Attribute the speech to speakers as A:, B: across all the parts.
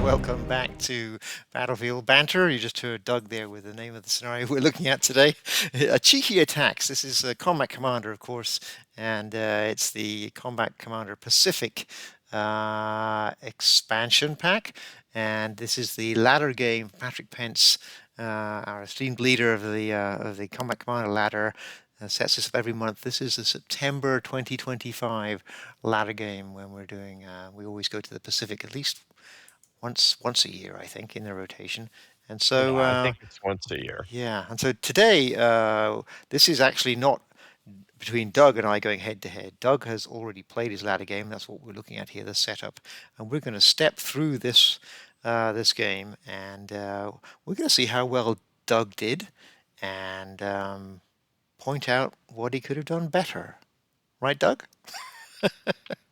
A: welcome back to Battlefield Banter. You just heard Doug there with the name of the scenario we're looking at today. Ichiki Attacks. This is Combat Commander, of course, and it's the Combat Commander Pacific expansion pack. And this is the ladder game. Patrick Pence, our esteemed leader of the Combat Commander ladder, sets this up every month. This is the September 2025 ladder game when we're doing. We always go to the Pacific at least once a year, I think, in the rotation. And so,
B: Yeah, I think it's once a year.
A: yeah. And so today, this is actually not between Doug and I going head to head. Doug has already played his ladder game. That's what we're looking at here, the setup. And we're going to step through this game, and we're going to see how well Doug did, and point out what he could have done better. Right, Doug?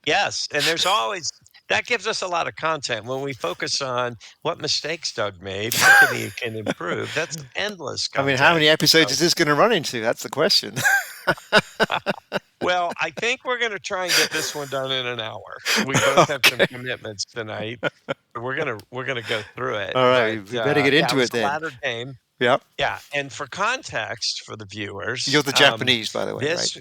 B: Yes, and there's always that gives us a lot of content when we focus on what mistakes Doug made, how can improve. That's endless
A: I mean, how
B: content.
A: many episodes is
B: So,
A: this going to run into? That's the question.
B: well, I think we're going to try and get this one done in an hour. We both have some
A: Okay.
B: commitments tonight. We're gonna go through it.
A: All right,
B: But
A: we better get
B: yeah, it
A: into
B: was
A: it
B: a
A: then.
B: ladder game.
A: Yep.
B: Yeah, and for context for the
A: You're
B: viewers,
A: the Japanese, by the way, right?
B: this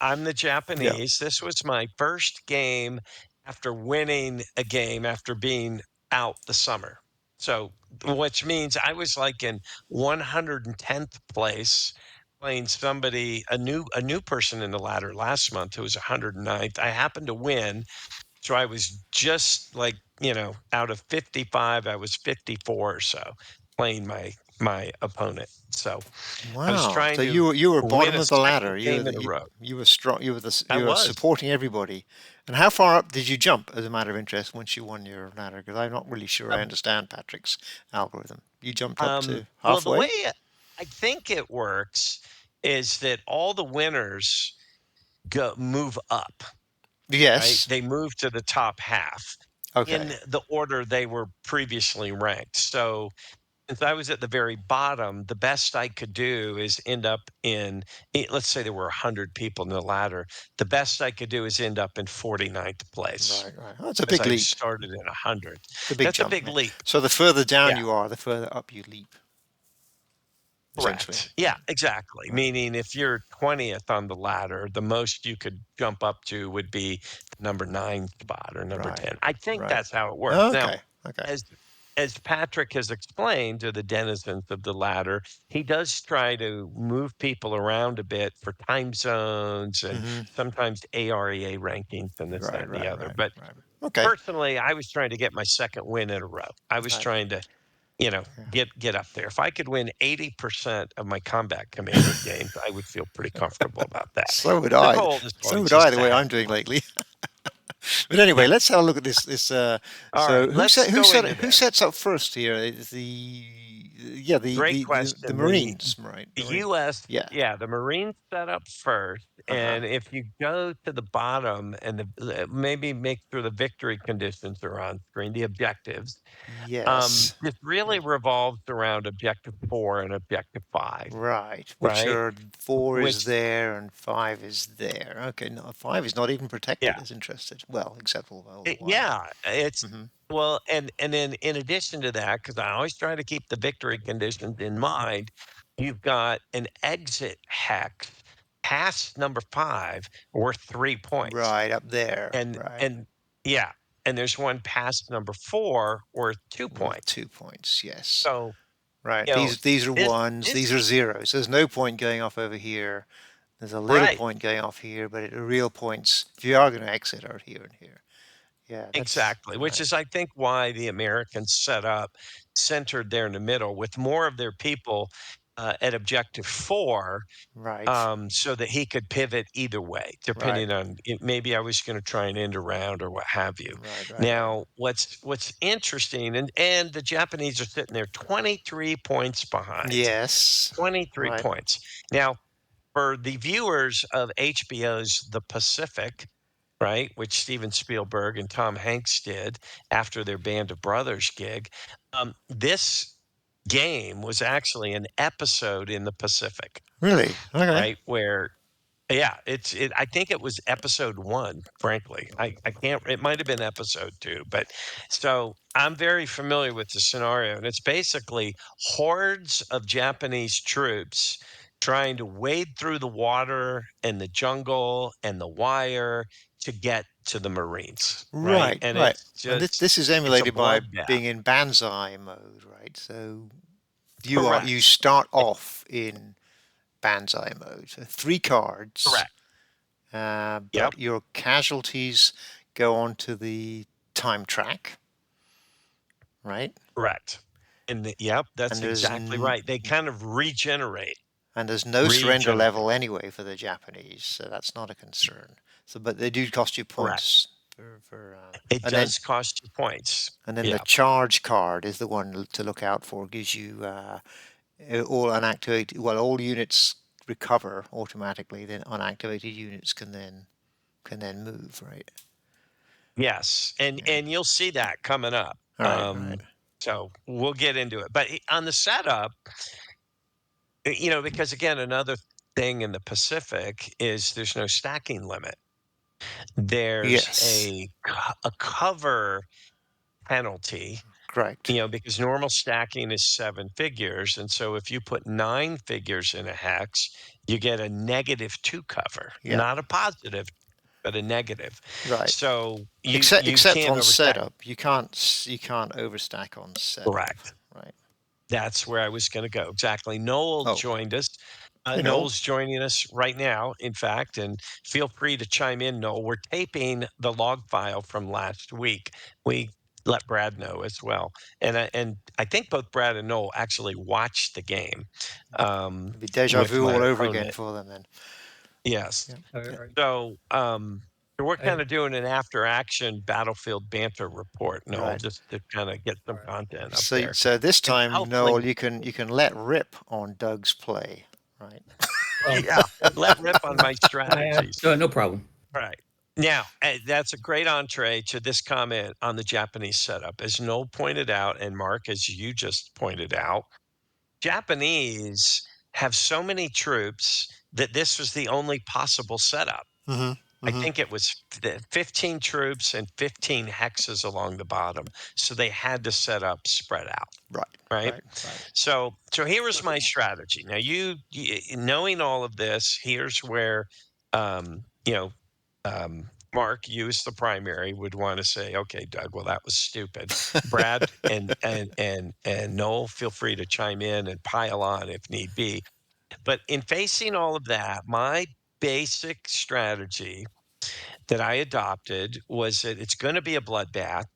B: I'm the
A: Yep.
B: Japanese. This was my first game after winning a game after being out the summer. So, which means I was like in 110th place playing somebody a new person in the ladder last month who was 109th. I happened to win, so I was just like, out of 55, I was 54 or so playing my opponent. So, I was
A: Wow.
B: trying
A: So
B: to
A: you were
B: win
A: bottom
B: a
A: of the
B: second
A: ladder.
B: game in a row.
A: You were strong.
B: I
A: You were
B: was.
A: supporting everybody. And how far up did you jump, as a matter of interest, once you won your ladder? Because I'm not really sure I
B: Um,
A: understand Patrick's algorithm. You jumped up to
B: well, the way
A: halfway.
B: I think it works is that all the winners move up, right?
A: Yes.
B: They move to the top half in
A: Okay.
B: the order they were previously ranked. So since I was at the very bottom, the best I could do is end up let's say there were 100 people in the ladder. The best I could do is end up in 49th place
A: Right. Right. Oh, that's a
B: because
A: big
B: I
A: leap.
B: started in 100.
A: It's a big
B: That's a
A: jump.
B: big
A: Yeah.
B: leap.
A: So the further down
B: Yeah.
A: you are, the further up you leap, essentially.
B: Correct. Yeah,
A: Yeah.
B: exactly.
A: Right.
B: Meaning if you're 20th on the ladder, the most you could jump up to would be the number 9 spot or number
A: Right.
B: 10. I think
A: Right.
B: that's how it works. Now,
A: Okay. Okay.
B: as as Patrick has explained to the denizens of the ladder, he does try to move people around a bit for time zones and
A: Mm-hmm.
B: sometimes AREA rankings and this, that,
A: Right.
B: and the
A: Right.
B: other.
A: Right.
B: But
A: Right. Okay.
B: personally, I was trying to get my second win in a row. I was
A: Right.
B: trying to
A: Yeah.
B: get up there. If I could win 80% of my combat commander games, I would feel pretty comfortable about that.
A: So would
B: The
A: I.
B: goal is
A: So
B: always
A: would I.
B: just
A: The
B: to
A: way
B: have
A: I'm doing
B: fun.
A: lately. But anyway,
B: Yeah.
A: let's have a look at this.
B: All right, let's go into
A: Who
B: this.
A: sets up first here? Is
B: Great
A: the
B: question.
A: Marines, right?
B: The
A: Marine.
B: US,
A: Yeah.
B: yeah, the Marines set up first,
A: Uh-huh.
B: and if you go to the bottom and maybe make sure the victory conditions are on screen, the objectives,
A: Yes.
B: this really
A: Yeah.
B: revolves around objective 4 and objective 5,
A: Right. Which
B: right?
A: are four is
B: Which
A: there and five is there. Okay. No, five is not even protected
B: yeah.
A: as interested. Well, except for all the while.
B: Yeah, it's
A: Mm-hmm.
B: well, and then in addition to that, because I always try to keep the victory conditions in mind, you've got an exit hex past number 5 worth 3 points.
A: Right up there.
B: And
A: Right.
B: and yeah, and there's one past number 4 worth 2
A: Worth
B: points.
A: 2 points. Yes.
B: So,
A: Right.
B: you know,
A: These are
B: this
A: ones.
B: this
A: These are zeros. There's no point going off over here. There's a little
B: right.
A: point going off here, but the real points, if you are going to exit, are here and here. Yeah, that's
B: Exactly, which
A: right.
B: is, I think, why the Americans set up centered there in the middle with more of their people at objective 4,
A: Right.
B: so that he could pivot either way,
A: Right.
B: depending on maybe I was going to try and end around or what have you.
A: Right. Right. Right.
B: Now, what's interesting, and the Japanese are sitting there 23 points behind,
A: Yes.
B: 23
A: Right.
B: points. Now, for the viewers of HBO's The Pacific, right, which Steven Spielberg and Tom Hanks did after their Band of Brothers gig, this game was actually an episode in the Pacific,
A: Really? Okay.
B: right, where Yeah, I think it was episode 1, frankly. I can't it might have been episode 2, but so I'm very familiar with the scenario, and it's basically hordes of Japanese troops trying to wade through the water and the jungle and the wire to get to the Marines, right?
A: Right,
B: And
A: right.
B: it's
A: And this
B: just
A: this is
B: it's a
A: emulated by
B: bloodbath.
A: being in Banzai mode, right? So you
B: Correct.
A: start
B: Yeah,
A: off in Banzai mode. So three cards,
B: correct. Yep,
A: but your casualties go onto the time track, right?
B: correct. Yep,
A: And
B: that's
A: there's
B: exactly
A: n-
B: right. They kind of regenerate.
A: and there's no surrender
B: Regenerate,
A: level anyway for the Japanese, so that's not a concern. So, but they do cost you
B: correct.
A: points
B: It
A: and then
B: does cost you points.
A: the
B: Yeah.
A: charge card is the one to look out for. It gives you all unactivated. Well, all units recover automatically. Then unactivated units can then move. Right.
B: Yes,
A: Yeah.
B: and you'll see that coming up.
A: All right. Right.
B: So we'll get into it. But on the setup, because again, another thing in the Pacific is there's no stacking limit. There's
A: Yes.
B: a cover penalty,
A: Correct.
B: because normal stacking is 7 figures, and so if you put 9 figures in a hex, you get a -2 cover,
A: Yeah.
B: not a positive, but a negative.
A: Right.
B: So you
A: Except
B: can't
A: on
B: overstack.
A: setup, you can't overstack on setup.
B: Correct.
A: Right.
B: That's where I was gonna go, exactly. Noel
A: Oh,
B: joined us.
A: hey Noel.
B: Noel's joining us right now, in fact, and feel free to chime in, Noel. We're taping the log file from last week. We let Brad know as well, and I think both Brad and Noel actually watched the game,
A: It'd be deja
B: with
A: vu
B: my
A: all over again
B: opponent.
A: for them then.
B: Yes.
A: Yeah. Yeah.
B: So, we're
C: I
B: kinda doing an after action battlefield banter report, Noel,
A: Right.
B: just to kinda get
C: all
B: some
C: right.
B: content up
A: So
B: there,
A: this
B: and
A: time,
B: hopefully
A: Noel, you can let rip on Doug's play. Right.
C: Well,
B: yeah, let rip on my strategies.
C: no problem.
B: Right. Now, that's a great entree to this comment on the Japanese setup. As Noel pointed out, and Mark, as you just pointed out, Japanese have so many troops that this was the only possible setup.
A: Mm-hmm.
B: I
A: Mm-hmm.
B: think it was 15 troops and 15 hexes along the bottom. So they had to set up spread out,
A: Right.
B: right?
A: Right. Right.
B: So here was my strategy. Now knowing all of this, here's where um, you know Mark, you as the primary would want to say, okay, Doug, well that was stupid. Brad and Noel, feel free to chime in and pile on if need be. But in facing all of that, my basic strategy that I adopted was that it's going to be a bloodbath,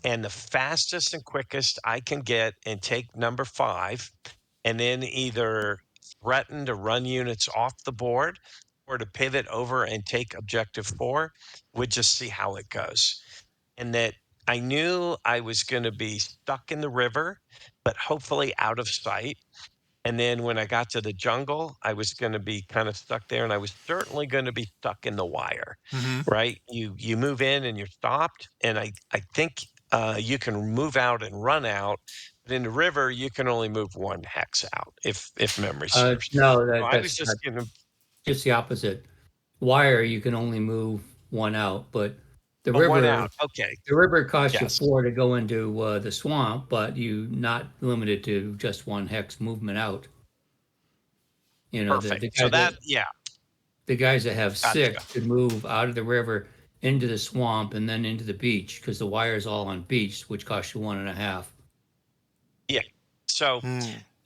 B: and the fastest and quickest I can get and take number 5, and then either threaten to run units off the board or to pivot over and take objective 4, would just see how it goes. And that I knew I was going to be stuck in the river, but hopefully out of sight. And then when I got to the jungle, I was gonna be kinda stuck there, and I was certainly gonna be stuck in the wire,
A: Mm-hmm.
B: right? You move in and you're stopped, and I think, you can move out and run out, but in the river, you can only move 1 hex out if memory serves.
C: No,
B: So I was
C: that's not
B: just gonna
C: just the opposite. Wire, you can only move one out, but the
B: oh, 1
C: river
B: out, okay,
C: the river costs you
B: yes,
C: 4 to go into the swamp, but you not limited to just one hex movement out. You know,
B: perfect. So that yeah,
C: the guys that have
B: gotcha.
C: 6 could move out of the river into the swamp and then into the beach because the wire's all on beach, which costs you 1.5.
B: Yeah. So,
A: Hmm.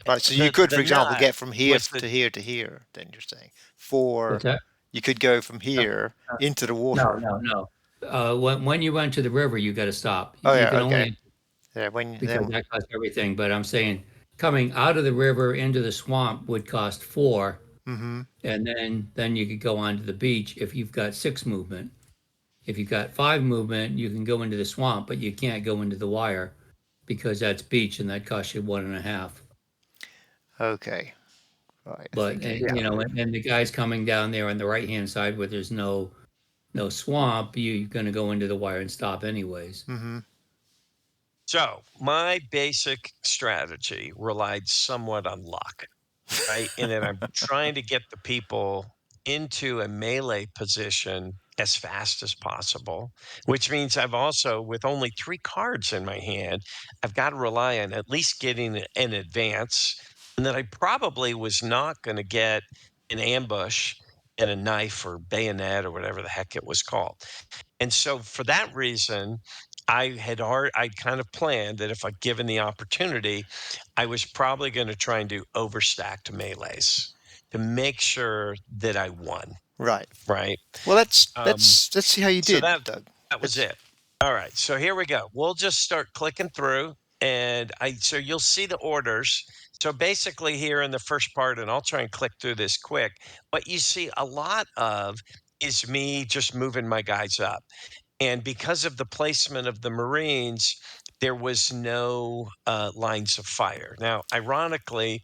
A: Right. So you could,
B: the
A: for example,
B: nut
A: get from here
B: was the
A: to here to here. Then you're saying, for
C: What's that?
A: you could go from
C: No,
A: here into the
C: no,
A: water.
C: no, no. When you went to the river, you got to stop.
A: Oh
C: You
A: yeah.
C: can
A: Okay.
C: only
A: Yeah. When
C: because
A: then.
C: that costs everything. But I'm saying coming out of the river into the swamp would cost 4,
A: Mm-hmm.
C: and then you could go onto the beach if you've got 6 movement. If you've got 5 movement, you can go into the swamp, but you can't go into the wire because that's beach and that costs you 1.5.
A: Okay. Right. I
C: But
A: think I
B: yeah.
C: you
A: got
C: know,
A: it.
C: and the guys coming down there on the right hand side where there's no swamp, you're going to go into the wire and stop anyways.
A: Mm-hmm.
B: So, my basic strategy relied somewhat on luck, right? And then I'm trying to get the people into a melee position as fast as possible, which means I've also, with only 3 cards in my hand, I've got to rely on at least getting an advance, and that I probably was not going to get an ambush and a knife or bayonet or whatever the heck it was called. And so for that reason, I'd kind of planned that if I'd given the opportunity, I was probably going to try and do overstacked melees to make sure that I won,
A: Right.
B: right?
A: Well, let's
B: Um,
A: let's let's see how you
B: so
A: did,
B: that
A: Doug.
B: that was
A: Let's.
B: it. All right, so here we go. We'll just start clicking through, and so you'll see the orders. So basically, here in the first part, and I'll try and click through this quick. What you see a lot of is me just moving my guys up. And because of the placement of the Marines, there was no lines of fire. Now, ironically,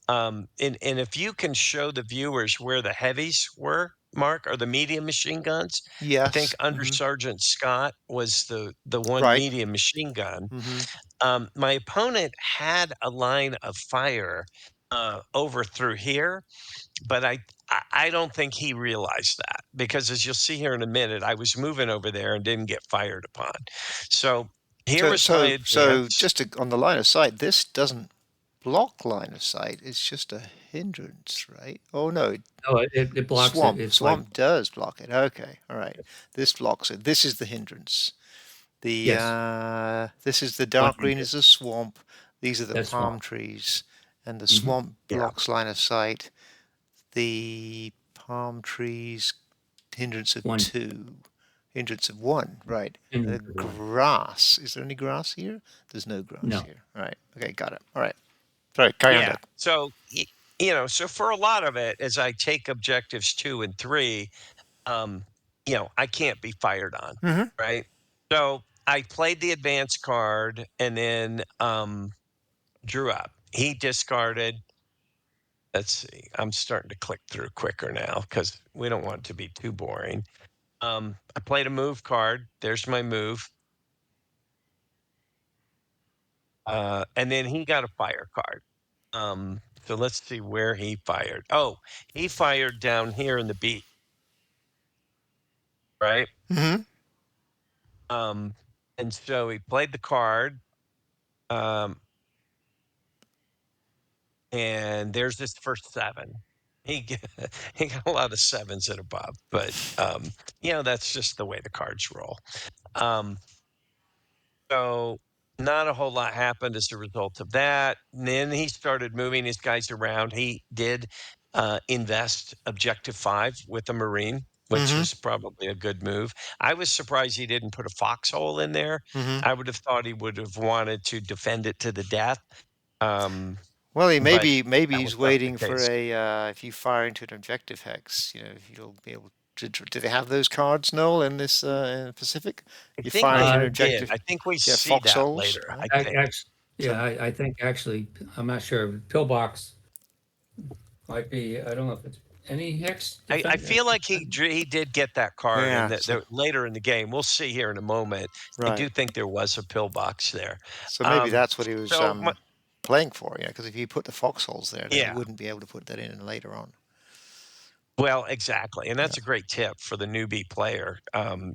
B: and if you can show the viewers where the heavies were, Mark, or the medium machine guns, I think
A: Yes.
B: Under Sergeant Scott was the one
A: Right.
B: medium machine gun.
A: Mm-hmm.
B: My opponent had a line of fire over through here, but I don't think he realized that, because as you'll see here in a minute, I was moving over there and didn't get fired upon. So here
A: So,
B: was my
A: so, so,
B: advance.
A: just on the line of sight, this doesn't block line of sight. It's just a hindrance, right? Oh no,
C: No, it blocks it.
A: swamp.
C: It's like
A: Swamp does block it. Okay, all right. This blocks it. This is the hindrance. The
C: yes,
A: this is the
C: one
A: dark green
C: hundred.
A: is the swamp. These are the
C: That's
A: palm
C: swamp.
A: trees, and the
C: Hmm.
A: swamp
B: Yeah,
A: blocks line of sight. The palm trees hindrance of
C: One
A: two, hindrance of one, right? The
C: hindrance of one.
A: grass. Is there any grass here? There's no grass
C: No,
A: here. All right. Okay, got it. All right. Sorry, carry on,
B: yeah.
A: Doug.
B: So so for a lot of it, as I take objectives 2 and 3, um, I can't be fired on,
A: Mm-hmm.
B: right? So I played the advance card and then drew up. He discarded. Let's see. I'm starting to click through quicker now because we don't want it to be too boring. I played a move card. There's my move. And then he got a fire card. So let's see where he fired. Oh, he fired down here in the beat, right?
A: Mm-hmm.
B: Um, and so he played the card. Um, and there's this first 7. He g- he got a lot of 7s and above, but that's just the way the cards roll. Um, So not a whole lot happened as a result of that. And then he started moving his guys around. He did invest objective 5 with the Marine, which
A: Mm-hmm.
B: was probably a good move. I was surprised he didn't put a foxhole in there.
A: Mm-hmm.
B: I would have thought he would have wanted to defend it to the death. Um,
A: Well, he
B: but
A: maybe
B: that
A: he's
B: was not the
A: waiting for
B: case.
A: a if you fire into an objective hex, you'll be able to. Do they have those cards, Noel, in this in the Pacific?
B: I
A: You
B: think
A: fire into
B: we
A: an
B: did.
A: objective.
B: I think we
A: Do you have
B: see that
A: foxholes?
B: later,
A: Right.
B: I think.
C: Yeah,
A: So.
C: I think actually, I'm not sure. Pillbox might be. I don't know if it's any hex
B: I
C: defend.
B: feel like he did get that card, and
A: Yeah.
B: that
A: So.
B: later in the game, we'll see here in a moment. I
A: Right.
B: do think there was a pillbox there.
A: So maybe
B: Um,
A: that's what he was
B: so
A: playing for, because if you put the foxholes there, then he
B: yeah,
A: wouldn't be able to put that in later on.
B: well, exactly, and
A: Yeah.
B: that's a great tip for the newbie player.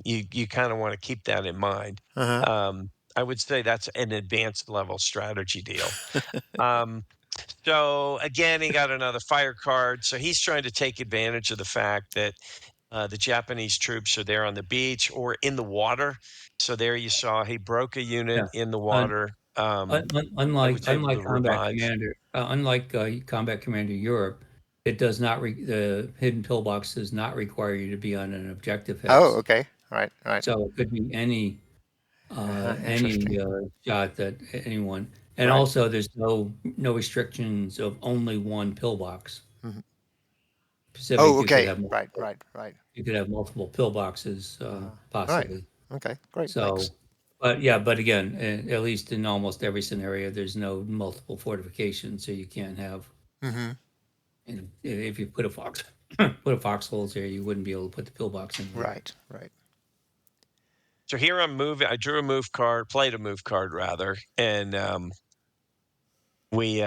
B: You kind of want to keep that in mind.
A: Uh
B: I would say that's an advanced level strategy deal. Um, so again, he got another fire card. So he's trying to take advantage of the fact that the Japanese troops are there on the beach or in the water. So there you saw he broke a unit
C: Yeah.
B: in the
C: Un,
B: water. I
C: unlike
B: was able to revive.
C: Combat Commander Europe, it does not the hidden pillbox does not require you to be on an objective
A: oh,
C: hex.
A: okay. All right. All right.
C: So it could be
A: Interesting.
C: any shot that anyone. And
A: Right.
C: also, there's no restrictions of only one pillbox.
A: Mhm.
C: Pacific,
A: Oh, okay. Right. Right. Right.
C: you could have multiple pillboxes
A: All right.
C: possibly.
A: Okay. Great. Thanks.
C: So, but yeah, but again, at least in almost every scenario, there's no multiple fortifications, so you can't have.
A: Mm-hmm.
C: And if you put a put a foxholes there, you wouldn't be able to put the pillbox in there.
A: Right. Right.
B: So here I'm moving. I drew a move card, played a move card rather, and we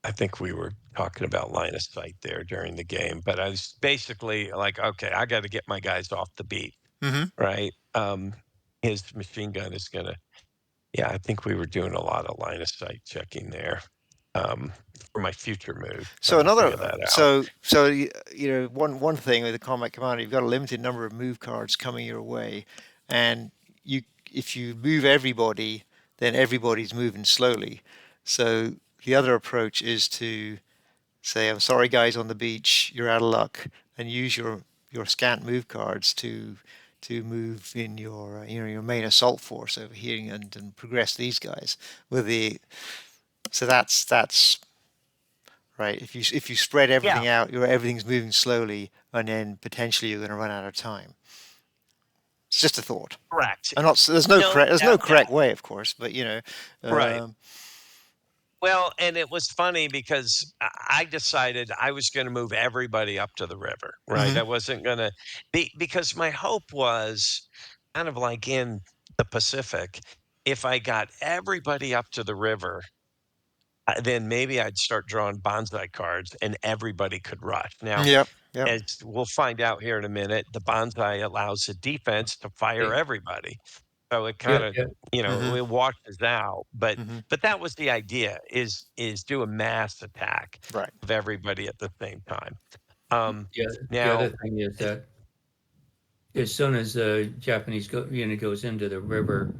B: I think we were talking about line of sight there during the game, but I was basically like, okay, I got to get my guys off the beat,
A: Hmm.
B: right? His machine gun is gonna. Yeah, I think we were doing a lot of line of sight checking there um, for my future move,
A: So
B: trying to figure
A: another,
B: that out.
A: one thing with the combat commander, you've got a limited number of move cards coming your way, and you if you move everybody, then everybody's moving slowly. So the other approach is to say, "I'm sorry, guys, on the beach, you're out of luck," and use your scant move cards to move in your your main assault force over here and progress these guys with the so that's right. If you spread
B: Yeah,
A: everything out, everything's moving slowly, and then potentially you're going to run out of time. It's just a thought.
B: correct.
A: I'm not.
B: No,
A: There's no
B: that
A: correct way, of course, but
B: right.
A: um,
B: Well, and it was funny because I decided I was going to move everybody up to the river, right?
A: mhm,
B: I wasn't going to be because my hope was kind of like in the Pacific. If I got everybody up to the river, then maybe I'd start drawing bonsai cards and everybody could rush. Now,
A: yep, yep,
B: as we'll find out here in a minute, the bonsai allows the defense to fire
C: Hey,
B: everybody. So it
C: yeah,
B: kind of,
C: yeah.
A: mhm,
B: it washes out. But
A: mhm,
B: that was the idea is do a mass attack
A: right,
B: of everybody at the same time.
C: Yeah, the
B: Now,
C: other thing is that as soon as Japanese unit goes into the river,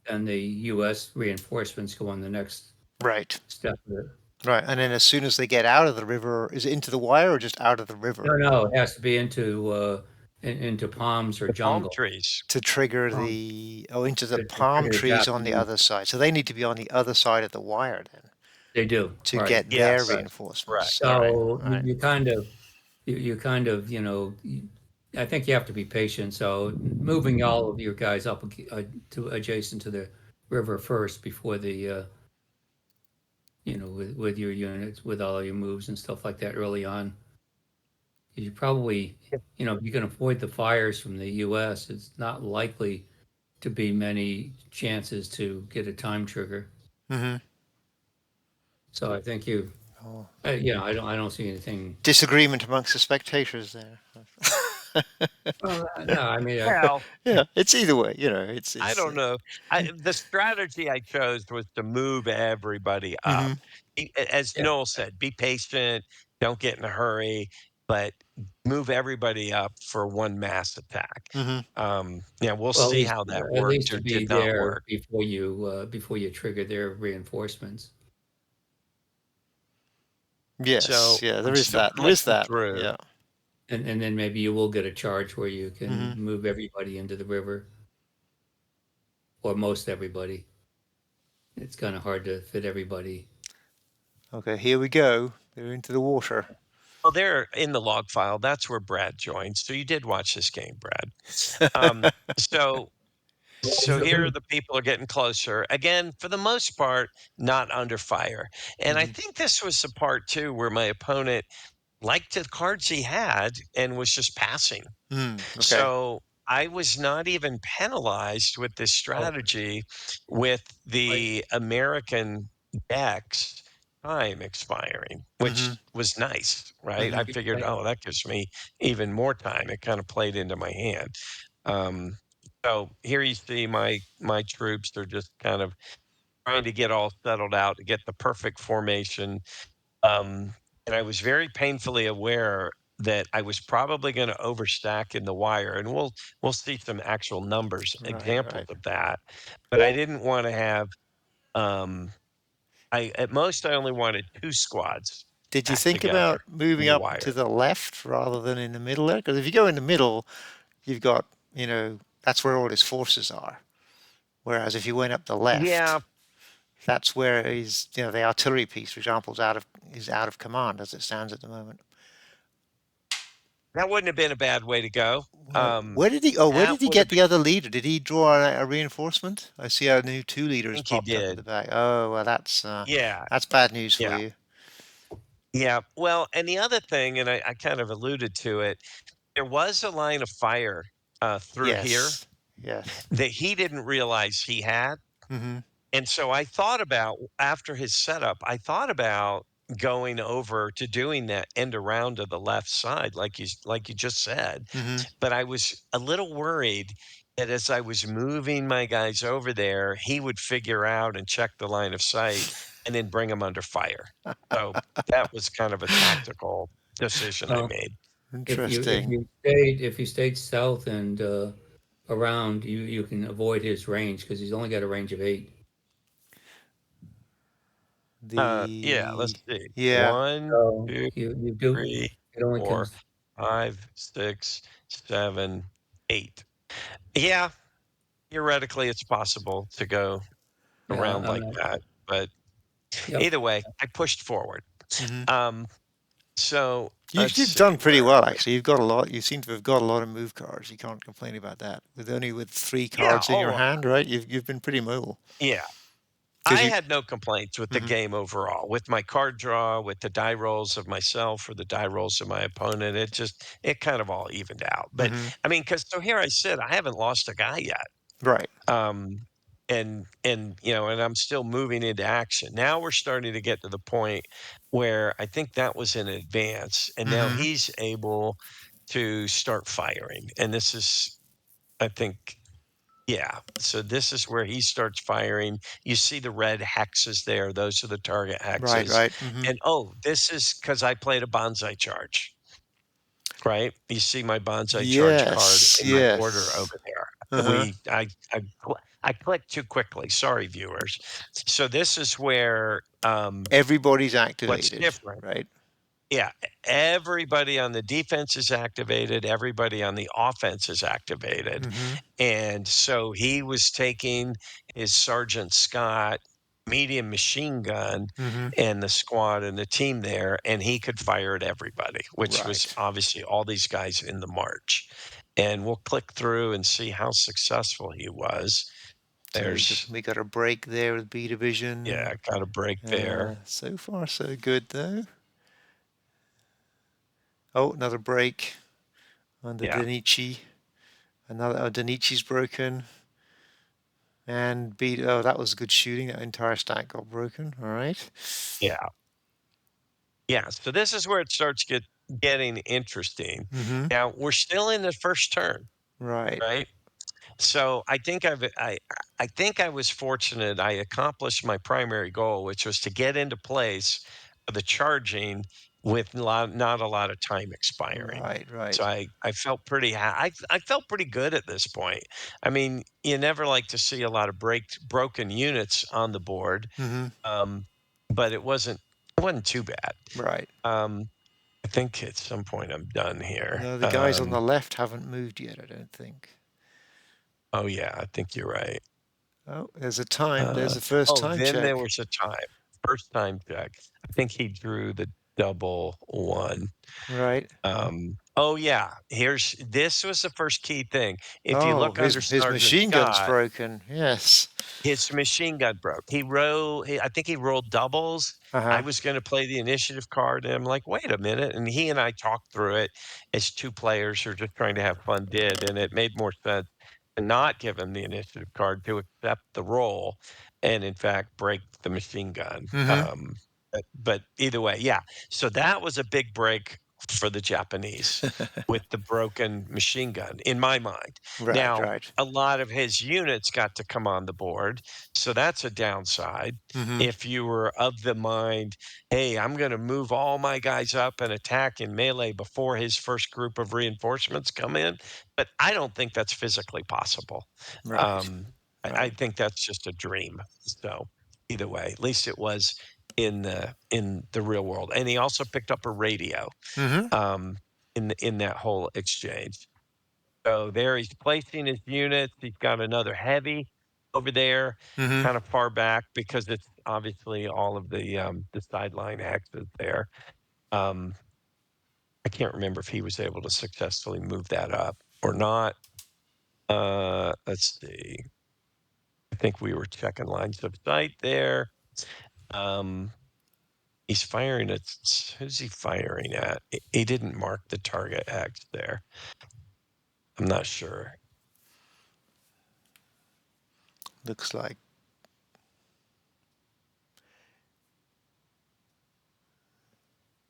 C: and the U.S. reinforcements go on the next
A: right,
C: step of it.
A: right. And then as soon as they get out of the river, is it into the wire or just out of the
C: No,
A: river
C: no, it has to be into palms or
B: the palm
C: jungle
B: trees.
A: to trigger
C: um,
A: into the
C: to
A: palm
C: trigger the
A: trees on the
C: Japanese.
A: other side? So they need to be on the other side of the wire then
C: They do,
A: to
C: right,
A: get their
B: Yes,
C: right.
A: reinforcements.
B: correct.
A: All right,
C: So
A: all right.
C: you kind of you kind of I think you have to be patient. So moving all of your guys up to adjacent to the river first before the with your units with all your moves and stuff like that early on. You probably if you can avoid the fires from the U.S., it's not likely to be many chances to get a time trigger.
A: Mm-hmm.
C: So I think you,
A: Oh.
C: I don't see anything.
A: Disagreement amongst the spectators there.
C: Well, no, I mean,
B: Well,
A: Yeah, it's either way.
B: I
A: It's.
B: don't know. The strategy I chose was to move everybody up.
A: Mm-hmm.
B: As
C: yeah,
B: Noel said, be patient, don't get in a hurry, but move everybody up for one mass attack.
A: Mm-hmm.
B: Yeah, we'll
C: well,
B: see how that
C: at
B: worked
C: least
B: or
C: to be
B: did not
C: there
B: work.
C: before you trigger their reinforcements,
A: Yes.
B: So
A: Yeah.
B: I'm
A: There is
B: still
A: that. There is
B: flicking
A: that.
B: through.
A: Yeah.
C: and then maybe you will get a charge where you can
A: Mm-hmm.
C: move everybody into the river or most everybody. It's kind of hard to fit everybody.
A: Okay. Here we go. They're into the water.
B: Oh, there in the log file, that's where Brad joined. So you did watch this game, Brad. Um, so So here the people are getting closer. Again, for the most part, not under fire. And I
A: Mm-hmm.
B: think this was the part too where my opponent liked the cards he had and was just passing.
A: Mm. Okay.
B: So I was not even penalized with this
C: Oh,
B: strategy with
C: right.
B: the American decks time expiring,
A: Mm-hmm.
B: which was nice, right?
A: Mm-hmm.
B: I figured, oh, that gives me even more time. It kind of played into my hand. Um, so here you see my troops. They're just kind of trying to get all settled out to get the perfect formation. And I was very painfully aware that I was probably going to overstack in the wire, and we'll see some actual numbers
A: Right.
B: examples
A: Right.
B: of that. But I didn't want to have. Um, I at most I only wanted two squads
A: Did you
B: back
A: think
B: together
A: about
B: in
A: moving
B: the
A: up to
B: wire.
A: the left rather than in the middle there? Because if you go in the middle, you've got that's where all his forces are. Whereas if you went up the
B: Yeah,
A: left, that's where his the artillery piece, for example, is out of command as it stands at the moment.
B: that wouldn't have been a bad way to go.
A: Well, where did he? Oh, where
B: That
A: did he
B: would have
A: get
B: been.
A: the other leader? Did he draw a reinforcement? I see our new two
B: I
A: leaders
B: think he
A: popped up at
B: did.
A: the back. Oh, well,
B: Yeah,
A: that's bad news for
B: yeah.
A: you.
B: Yeah. Well, and the other thing, and I kind of alluded to it, there was a line of fire through here
A: Yes, yes.
B: that he didn't realize he had.
A: Mm-hmm.
B: And so I thought about after his setup, I thought about going over to doing that end around to the left side, like you just said.
A: Mm-hmm.
B: But I was a little worried that as I was moving my guys over there, he would figure out and check the line of sight and then bring them under fire. So that was kind of a tactical decision I
C: Well,
B: made.
C: if
A: Interesting.
C: you stayed south and around, you can avoid his range because he's only got a range of 8.
B: Yeah,
A: The
B: let's see.
A: yeah.
B: One,
C: So
B: two,
C: you do
B: three,
C: it only
B: four,
C: comes.
B: 5, 6, 7, 8. Yeah, theoretically, it's possible to go
C: Yeah,
B: around like that, but
C: yep.
B: either way, I pushed forward.
A: Mm-hmm.
B: Um, so let's
A: You've
B: see,
A: done pretty
B: where
A: well
B: am I?
A: actually. You've got a lot. You seem to have got a lot of move cards. You can't complain about that. With three
B: Yeah,
A: cards in your
B: oh,
A: hand, right? You've been pretty mobile
B: yeah.
A: because
B: I
A: you.
B: had no complaints with the
A: Mm-hmm.
B: game overall, with my card draw, with the die rolls of myself or the die rolls of my opponent. It kind of all evened out. But
A: Mm-hmm.
B: I mean, because so here I sit, I haven't lost a guy yet.
A: Right.
B: Um, and I'm still moving into action. Now we're starting to get to the point where I think that was in advance, and now
A: Mm-hmm.
B: he's able to start firing. And this is, I think, yeah. So this is where he starts firing. You see the red hexes there; those are the target
A: Right.
B: hexes.
A: Right. Mm-hmm.
B: And oh, this is because I played a bonsai charge. Right? You see my bonsai charge card
A: Yes.
B: in my border
A: Yes.
B: over there.
A: Uh-huh.
B: I clicked too quickly. Sorry, viewers. So this is where
A: Everybody's
B: what's
A: activated,
B: different.
A: right?
B: Yeah, everybody on the defense is activated, everybody on the offense is activated.
A: Mm-hmm.
B: And so he was taking his Sergeant Scott medium machine gun
A: Mm-hmm.
B: and the squad and the team there, and he could fire at everybody, which was
A: Right.
B: obviously all these guys in the march. And we'll click through and see how successful he was.
A: So
B: There's,
A: we got a break there with B division.
B: yeah, got a break there.
A: So far so good though. Oh, another break on the
B: Yeah,
A: Denichi. Another Denichi's broken. And beat. Oh, that was good shooting. That entire stack got broken. All right.
B: yeah. Yeah, so this is where it starts getting interesting.
A: Mm-hmm.
B: Now, we're still in the first turn,
A: Right.
B: right? So I think I was fortunate. I accomplished my primary goal, which was to get into place for the charging with not a lot of time expiring.
A: Right.
B: So
A: Right.
B: I felt I felt pretty good at this point. I mean, you never like to see a lot of broken units on the board,
A: Mm-hmm.
B: um, but it wasn't too bad.
A: Right.
B: Um, I think at some point I'm done here.
A: No, the guys on the left haven't moved yet. I don't think.
B: Oh yeah, I think you're right.
A: Oh, there's a time. There's
B: Uh,
A: the first
B: oh,
A: time
B: then there
A: check.
B: was a time, first time check. I think he drew the double one.
A: Right.
B: Oh yeah, this was the first key thing. If you
A: Oh,
B: look under
A: his
B: Sergeant
A: machine gun's
B: Scott,
A: broken. Yes.
B: his machine gun broke. I think he rolled doubles.
A: Uh
B: I
A: huh.
B: was gonna play the initiative card, and I'm like, "Wait a minute," and he and I talked through it as 2 players who are just trying to have fun and it made more sense to not give him the initiative card, to accept the roll, and in fact, break the machine gun.
A: Mm-hmm.
B: But either way, yeah. So that was a big break for the Japanese with the broken machine gun, in my mind.
A: Right.
B: Now,
A: Right.
B: a lot of his units got to come on the board, so that's a downside.
A: Mm-hmm.
B: If you were of the mind, "Hey, I'm gonna move all my guys up and attack in melee before his first group of reinforcements come in," but I don't think that's physically possible.
A: Right.
B: Um, I
A: Right.
B: think that's just a dream. So, either way, at least it was in the real world, and he also picked up a radio,
A: Mm-hmm.
B: um, in that whole exchange. So there he's placing his units. He's got another heavy over there,
A: Mm-hmm.
B: kind of far back because it's obviously all of the sideline axes there. Um, I can't remember if he was able to successfully move that up or not. Let's see. I think we were checking lines of sight there. Um, he's firing at who's he firing at? He didn't mark the target X there. I'm not sure.
A: Looks like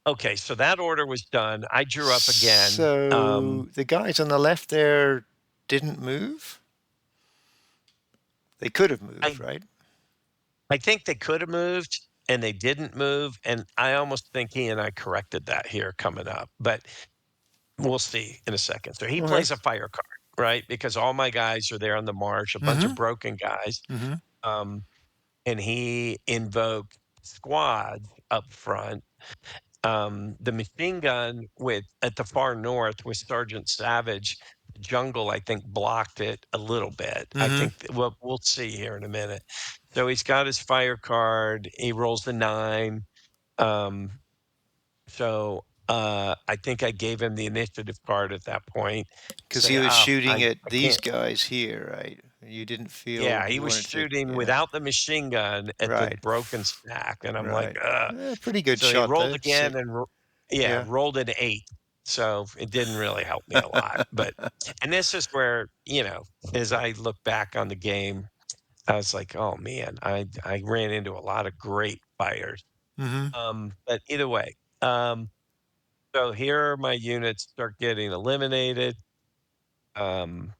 B: Okay, so that order was done. I drew up again.
A: So the guys on the left there didn't move. They could have moved,
B: I
A: right?
B: I think they could have moved and they didn't move, and I almost think he and I corrected that here coming up, but we'll see in a second. So he
A: Okay.
B: plays a fire card, right? Because all my guys are there on the march, a bunch of
A: Mm-hmm.
B: broken guys.
A: Mm-hmm.
B: Um, and he invoked squads up front. The machine gun with at the far north with Sergeant Savage, the jungle, I think, blocked it a little bit. I
A: Mm-hmm.
B: think we'll see here in a minute. So he's got his fire card. He rolls the 9. Um, I think I gave him the initiative card at that point.
A: Because he
B: Say,
A: was
B: oh,
A: shooting at
B: I
A: these
B: can't.
A: guys here, right? You didn't feel
B: Yeah, he
A: you
B: was
A: wanted to.
B: shooting
A: Yeah.
B: without the machine gun at the
A: Right.
B: broken stack, and I'm like,
A: Right.
B: ugh.
A: Pretty good
B: So he
A: shot
B: rolled
A: though.
B: again
A: Sick.
B: and yeah,
A: Yeah.
B: rolled an 8. So it didn't really help me a lot. But and this is where, as I look back on the game, I was like, oh man, I ran into a lot of great fighters.
A: Mm-hmm.
B: But either way, so here my units start getting eliminated. Um,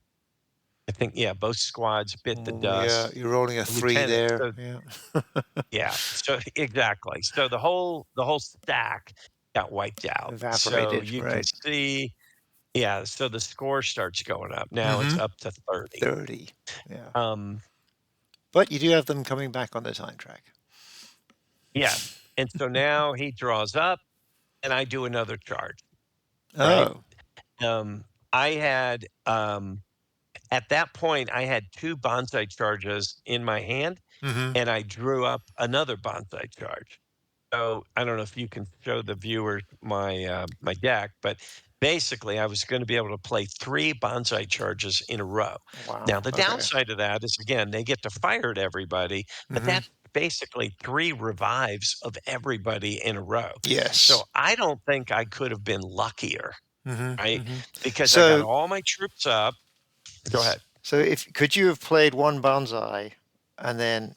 B: I think yeah, both squads bit the
A: Yeah,
B: dust.
A: you're rolling a
B: The
A: 3
B: lieutenant,
A: there.
B: so
A: Yeah.
B: yeah, so exactly. So the whole stack got wiped out. So
A: Evaporated.
B: you can
A: Right.
B: see, yeah, so the score starts going up. Now it's
A: Mm-hmm.
B: up to 30.
A: 30. Yeah.
B: Um,
A: But you do have them coming back on the time track.
B: yes. And so now he draws up and I do another charge, right?
A: Oh.
B: Um, I had at that point I had 2 bonsai charges in my hand
A: Mm-hmm.
B: and I drew up another bonsai charge. So I don't know if you can show the viewers my deck, but basically I was going to be able to play 3 bonsai charges in a row.
A: Wow.
B: Now the
A: Okay.
B: downside of that is again they get to fire at everybody, but
A: Mm-hmm.
B: that's basically 3 revives of everybody in a row. So
A: Yes.
B: I don't think I could have been luckier,
A: Mm-hmm.
B: right?
A: Mm-hmm.
B: Because I got
A: So,
B: all my troops up. Go ahead.
A: so if could you have played one bonsai, and then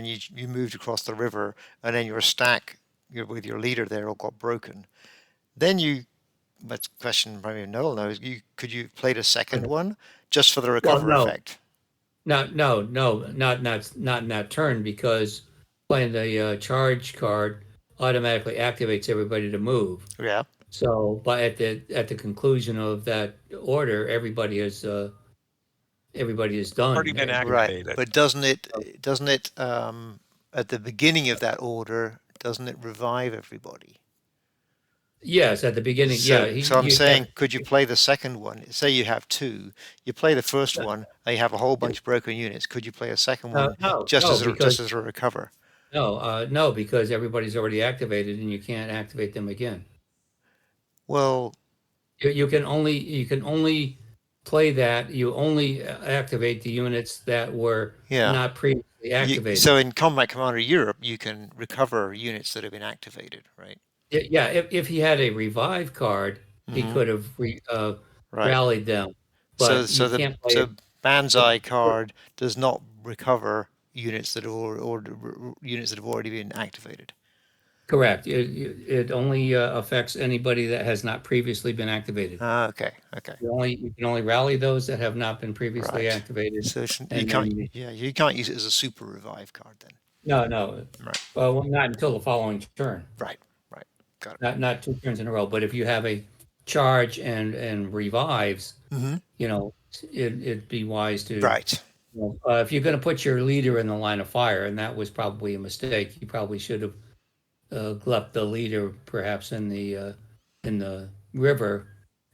A: you moved across the river, and then your stack with your leader there all got broken. Then you, that's a question maybe Noel knows. You could you have played a second one just for the
C: Well,
A: recover
C: no,
A: effect?
C: not in that turn because playing the charge card automatically activates everybody to move.
A: Yeah.
C: So, but at the conclusion of that order, everybody is done.
B: Already been
A: Right.
B: activated.
A: But doesn't it at the beginning of that order doesn't it revive everybody?
C: Yes, at the beginning, yeah.
A: So I'm
C: You have
A: saying, could you play the second one? Say you have two, you play the first one, and you have a whole bunch of broken units. Could you play a second one
C: no,
A: just
C: no,
A: as
C: because
A: a recover?
C: no, because everybody's already activated, and you can't activate them again.
A: Well,
C: You can only play that. You only activate the units that were
A: yeah.
C: not previously activated.
A: So in Combat Commander Europe, you can recover units that have been activated, right?
C: Yeah, if he had a revive card, he
A: Hmm.
C: could have
A: Right.
C: rallied them,
A: So
C: but
A: so
C: you
A: the
C: can't play
A: so
C: it.
A: Banzai card does not recover units that or units that have already been activated.
C: Correct. It only affects anybody that has not previously been activated.
A: Ah, okay. Okay.
C: You can only rally those that have not been previously
A: Right.
C: activated,
A: So you
C: and
A: can't,
C: then
A: yeah, you can't use it as a super revive card then.
C: no,
A: Right.
C: well, not until the following turn,
A: Right. Right. Got it.
C: not 2 turns in a row. But if you have a charge and revives,
A: Hmm.
C: you know, it'd be wise to,
A: Right.
C: if you're going to put your leader in the line of fire, and that was probably a mistake. You probably should have left the leader perhaps in the river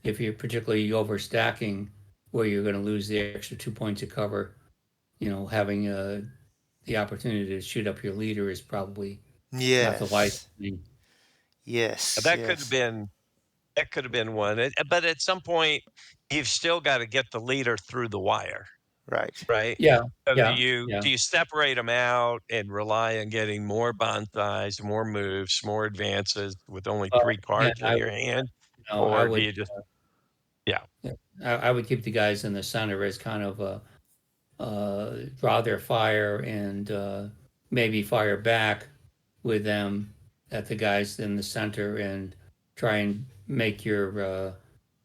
C: if you're particularly overstacking where you're going to lose the extra 2 points of cover. Having the opportunity to shoot up your leader is probably not the wise
A: Yes.
C: thing.
A: Yes.
B: That could have
A: Yes.
B: been That could have been one, but at some point, you've still gotta get the leader through the wire,
A: Right.
B: right?
C: Yeah,
B: So do
C: yeah,
B: you
C: yeah.
B: do you separate them out and rely on getting more bonsais, more moves, more advances with only 3
C: Again,
B: cards in your hand?
C: I
B: Or do
C: would,
B: you just yeah,
C: I would keep the guys in the center as kind of draw their fire and maybe fire back with them at the guys in the center and try and make your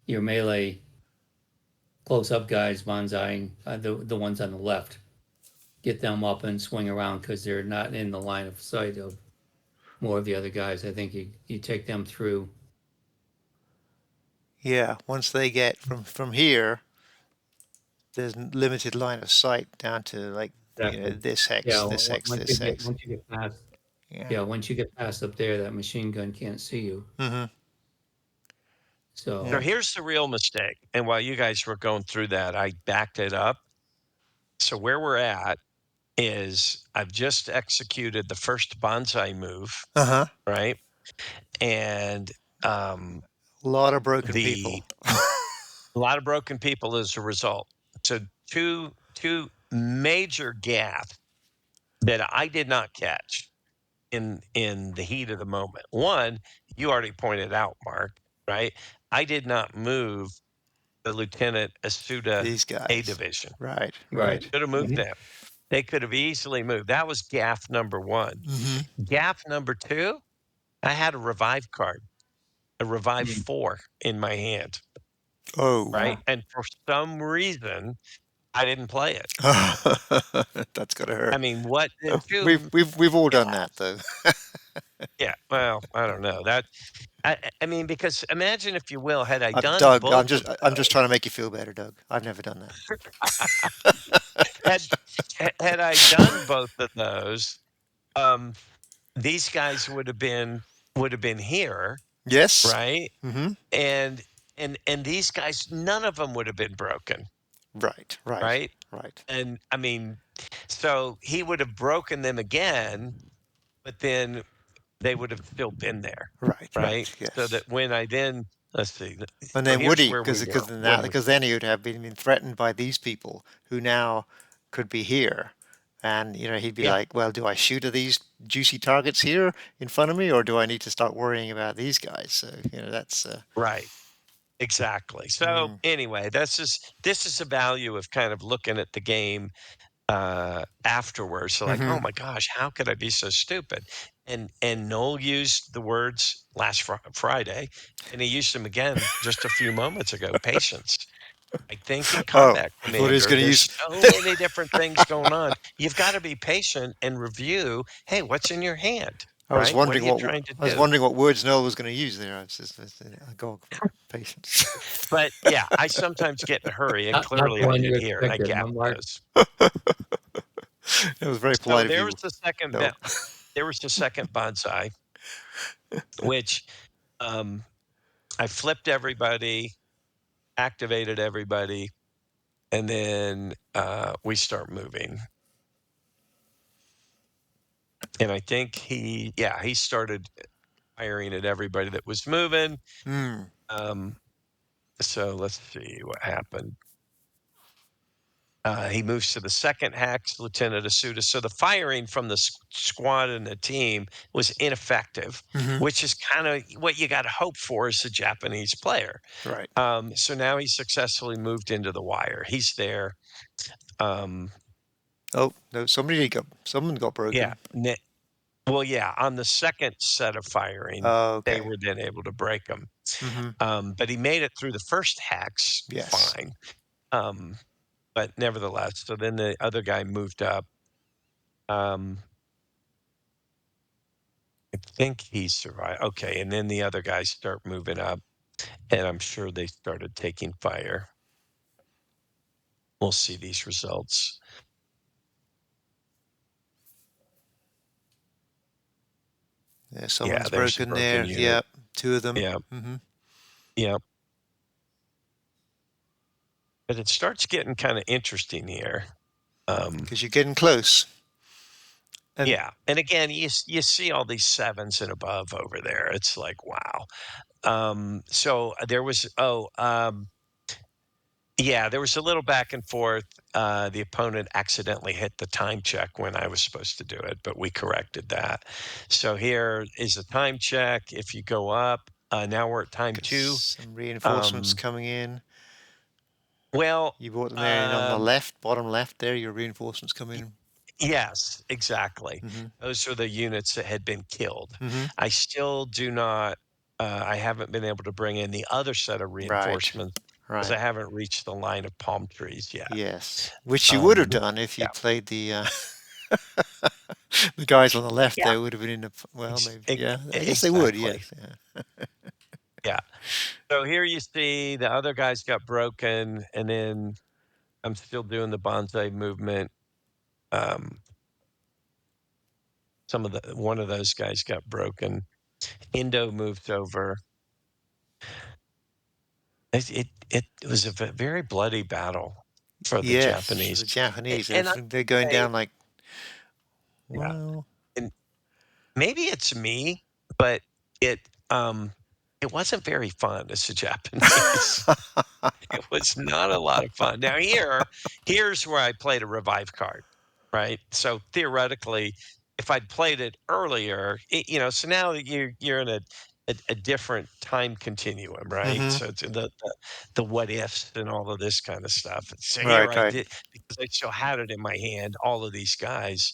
C: melee close up guys bonsai the ones on the left. Get them up and swing around because they're not in the line of sight of more of the other guys. I think you take them through.
A: Yeah, once they get from here, there's limited line of sight down to like
C: Exactly.
A: this hex,
C: Yeah.
A: this hex,
C: Once
A: this hex.
C: once you get past
A: Yeah.
C: yeah once you get past up there, that machine gun can't see you.
A: Mm-hmm.
B: So
A: Yeah.
C: So
B: here's the real mistake. And while you guys were going through that, I backed it up. So where we're at is I've just executed the first bonsai move,
A: Uh-huh.
B: right? And um,
A: A lot of broken
B: the
A: people.
B: a lot of broken people as a result. So two major gaffes that I did not catch in the heat of the moment. One, you already pointed out, Mark, right? I did not move the Lieutenant Asuda
A: These
B: A
A: guys.
B: division.
A: Right,
C: right.
A: right.
B: Could have moved
C: Mhm.
B: them. They could have easily moved. That was gaff number one.
A: Mm-hmm.
B: Gaff number two, I had a revive card, a revive
C: Mm.
B: 4 in my hand,
A: Oh.
B: right? And for some reason, I didn't play it.
A: That's gotta
B: I
A: hurt.
B: mean, what the
A: We've all done
B: yeah,
A: that though.
B: yeah. Well, I don't know that. I mean, because imagine if you will, had I done
A: Doug,
B: both of
A: I'm just
B: those,
A: trying to make you feel better, Doug. I've never done that.
B: had had I done both of those, um, these guys would have been here,
A: Yes.
B: right?
A: Mm-hmm.
B: And and these guys, none of them would have been broken,
A: Right, right,
B: right?
A: right,
B: And I mean, so he would have broken them again, but then they would have still been there,
A: right,
B: right?
A: right.
B: So that
A: Yes.
B: when I then let's see,
A: And
B: so
A: then would
B: here's
A: he?
B: where we were when we
A: Because then he would have been threatened by these people who now could be here, and he'd be
B: yeah,
A: like, "Well, do I shoot at these juicy targets here in front of me, or do I need to start worrying about these guys?" So that's
B: right. Exactly. So
A: mm,
B: anyway, this is a value of kind of looking at the game afterwards. So like,
A: hmm
B: oh my gosh, how could I be so stupid? And Noel used the words last Friday, and he used them again just a few moments ago. Patience. I think in
A: Oh,
B: Combat
A: I thought he was
B: Commander,
A: going to
B: there's
A: use.
B: so many different things going on. You've got to be patient and review. Hey, what's in your hand? Right? What are you trying to
A: I was
B: do?
A: wondering what words Noel was going to use there. I was just go for patience.
B: But yeah, I sometimes get in a hurry, and
C: Not
B: clearly
C: the
B: I
C: one
B: did
C: you
B: here, and I
C: expected, huh,
B: gapped
C: Mark?
B: those.
A: It was very
B: So
A: polite of
B: there was
A: you,
B: the second
A: Noel.
B: there was the second bonsai, which um, I flipped everybody, activated everybody, and then we start moving. And I think he started firing at everybody that was moving.
A: Hmm.
B: Um, so let's see what happened. He moves to the second hex, Lieutenant Asuda. So the firing from the squad and the team was ineffective,
A: hmm
B: which is kind of what you got to hope for as a Japanese player.
A: Right.
B: So now he's successfully moved into the wire. He's there. Um,
A: Oh no! Someone got
B: yeah.
A: broken.
B: Well, yeah. On the second set of firing,
A: Oh,
B: they
A: okay.
B: were then able to break him.
A: hmm
B: But he made it through the first hex
A: Yes.
B: fine. Um, but nevertheless, so then the other guy moved up. Um, I think he survived. Okay, and then the other guys start moving up, and I'm sure they started taking fire. We'll see these results.
A: Yeah,
B: Yeah,
A: someone's
B: there's a
A: broken
B: broken
A: there.
B: unit.
A: Yep, two of them.
B: Yeah, yeah. But it starts getting kind of interesting here. Um,
A: Because you're getting close. And
B: yeah, and again, you see all these sevens and above over there. It's like wow. So there was yeah, there was a little back and forth. The opponent accidentally hit the time check when I was supposed to do it, but we corrected that. So here is a time check. If you go up, now we're at time
A: got
B: two.
A: some reinforcements
B: Um,
A: coming in.
B: well,
A: You brought them there in on the
B: um,
A: left, bottom left there. Your reinforcements coming
B: y-
A: in.
B: Yes, exactly.
A: Mm-hmm.
B: Those are the units that had been killed.
A: Mm-hmm.
B: I still do not, I haven't been able to bring in the other set of
A: Right.
B: reinforcements because
A: Right.
B: I haven't reached the line of palm trees yet.
A: Yes. Which you would have
B: Which
A: done if
B: yeah,
A: you played the the guys on the left
B: yeah,
A: there would have been in the well maybe yeah I guess they would
B: exactly.
A: yes yeah.
B: Yeah. So here you see the other guys got broken, and then I'm still doing the bonsai movement. Um, some of the one of those guys got broken. Indo moved over. It was a very bloody battle for the
A: Yes,
B: Japanese,
A: the Japanese
B: and I
A: they're going
B: say,
A: down like
B: yeah,
A: well
B: and maybe it's me, but it um it wasn't very fun as a Japanese. It was not a lot of fun. Now here's where I played a revive card, right? So theoretically, if I'd played it earlier, so now you're in a different time continuum, right?
A: hmm
B: So it's the what ifs and all of this kind of stuff. So here
A: right
B: I
A: right
B: did because I still had it in my hand. All of these guys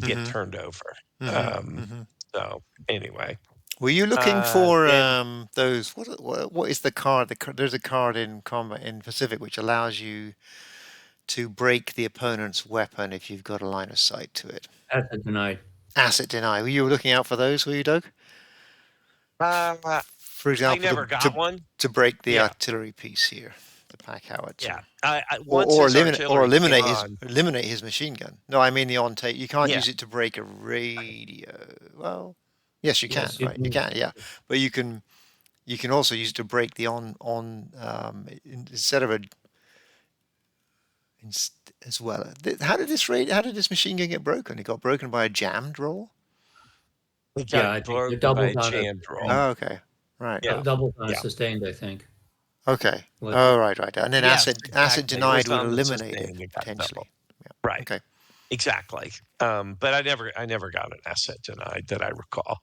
B: get
A: hmm
B: turned over.
A: hmm
B: Um,
A: hmm
B: so anyway,
A: were you looking for
B: then
A: those what is the card there's a card in combat in Pacific which allows you to break the opponent's weapon if you've got a line of sight to it.
C: That's a denied.
A: Asset deny. Were you looking out for those, were you, Doug?
B: uh,
A: For
B: I
A: example,
B: never got one.
A: to break the
B: Yeah.
A: artillery piece here, the pack
B: Yeah,
A: howitzer,
B: once his
A: or
B: artillery came on,
A: eliminate his machine gun. No, I mean the on take. You can't
B: yeah,
A: use it to break a radio. Well, yes, you can.
C: Yes, you
A: Right, you
C: can.
A: can. Yeah, but you can also use it to break the instead of a as well. How did this machine gun get broken? It got broken by a jammed roll.
B: he
C: Yeah,
B: got
C: I think it
B: broken by a
C: doubles on a
B: jammed roll.
C: sustained.
A: Oh, okay. Right.
B: Yeah,
C: Doubles on a
B: yeah,
C: sustained, I think.
A: Okay.
C: Was it?
A: Oh, right, right. And then
B: yes,
A: acid
B: exactly. It
A: denied
B: was
A: would
B: on the
A: eliminate it
B: sustain that got doubled.
A: potentially. Yeah.
B: Right,
A: Okay.
B: exactly. But I never got an asset denied that I recall.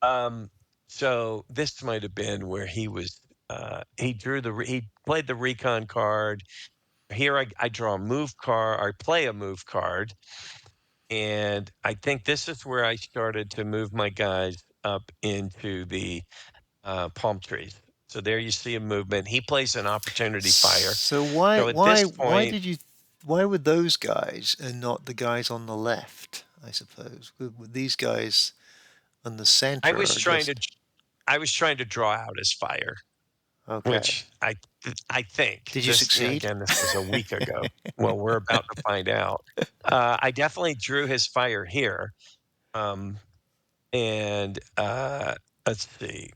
B: Um, so this might have been where he played the recon card. Here I draw a move card, or play a move card. And I think this is where I started to move my guys up into the palm trees. So there you see a movement. He plays an opportunity fire.
A: So
B: So at this point,
A: why were those guys and not the guys on the left? I suppose were these guys on the
B: I
A: center
B: was
A: or
B: trying to
A: just
B: I was trying to draw out his fire,
A: okay?
B: which I think
A: Did you
B: this
A: succeed?
B: again. This was a week ago. Well, we're about to find out. I definitely drew his fire here, um, and let's see.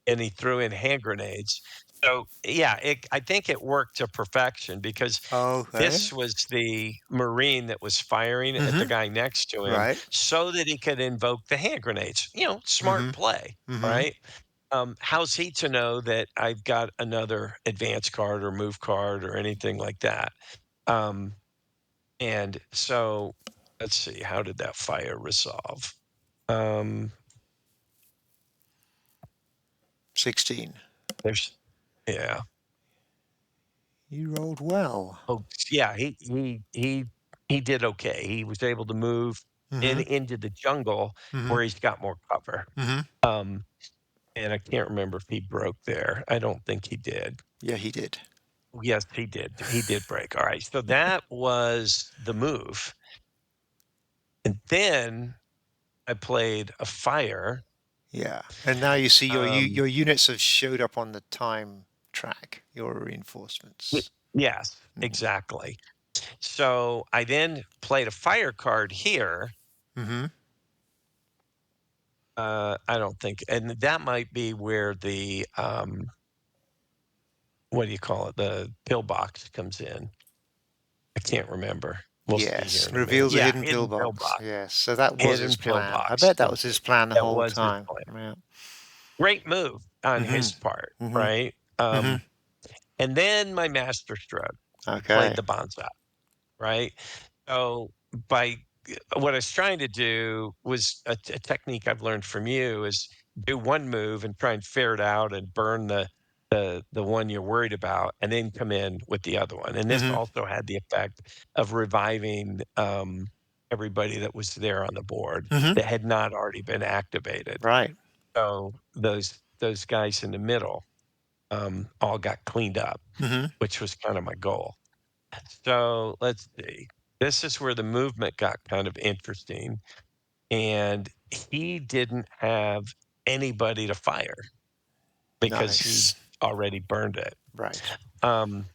B: And he threw in hand grenades. So yeah, I think it worked to perfection because
A: Okay.
B: this was the Marine that was firing at the
A: Mm-hmm.
B: guy next to him
A: Right.
B: so that he could invoke the hand grenades. Smart
A: Mm-hmm.
B: play,
A: Mm-hmm.
B: right? How's he to know that I've got another advance card or move card or anything like that? Um, and so let's see, how did that fire resolve? Um,
A: 16.
B: there's, yeah.
A: You rolled well.
B: Oh, yeah, he did okay. He was able to move
A: Mm-hmm.
B: into the jungle
A: Mm-hmm.
B: where he's got more cover.
A: Mm-hmm.
B: Um, and I can't remember if he broke there. I don't think he did.
A: Yeah, he did.
B: Yes, he did. He did break. All right. So that was the move. And then I played a fire.
A: Yeah, and now you see
B: Um,
A: your units have showed up on the time track. Your
B: y-
A: reinforcements.
B: yes,
A: Mm-hmm.
B: exactly. So I then played a fire card here.
A: Mm-hmm.
B: I don't think, and that might be where the what do you call it? The pillbox comes in. I can't remember. We'll see here
A: Yes,
B: in a minute.
A: reveals a
B: Yeah,
A: hidden
B: hidden
A: pillbox.
B: pillbox.
A: Yes, so that was his
B: Hidden
A: plan. I
B: pillbox
A: bet that
B: comes
A: was
B: in.
A: his plan the
B: That
A: whole
B: was his
A: time.
B: plan.
A: Yeah.
B: Great move on
A: Mm-hmm.
B: his part,
A: Mm-hmm.
B: right?
A: Mm-hmm.
B: And then my master stroke. I played
A: Okay.
B: the bonsai, right? So by what I was trying to do was a technique I've learned from you is do one move and try and ferret out and burn the the one you're worried about, and then come in with the other one. And this
A: Mm-hmm.
B: also had the effect of reviving everybody that was there on the board
A: Mm-hmm.
B: that had not already been activated.
A: Right.
B: So those guys in the middle all got cleaned up,
A: Mm-hmm.
B: which was kind of my goal. So let's see. This is where the movement got kind of interesting. And he didn't have anybody to fire because he
A: Nice.
B: already burned it.
A: Right.
B: Um,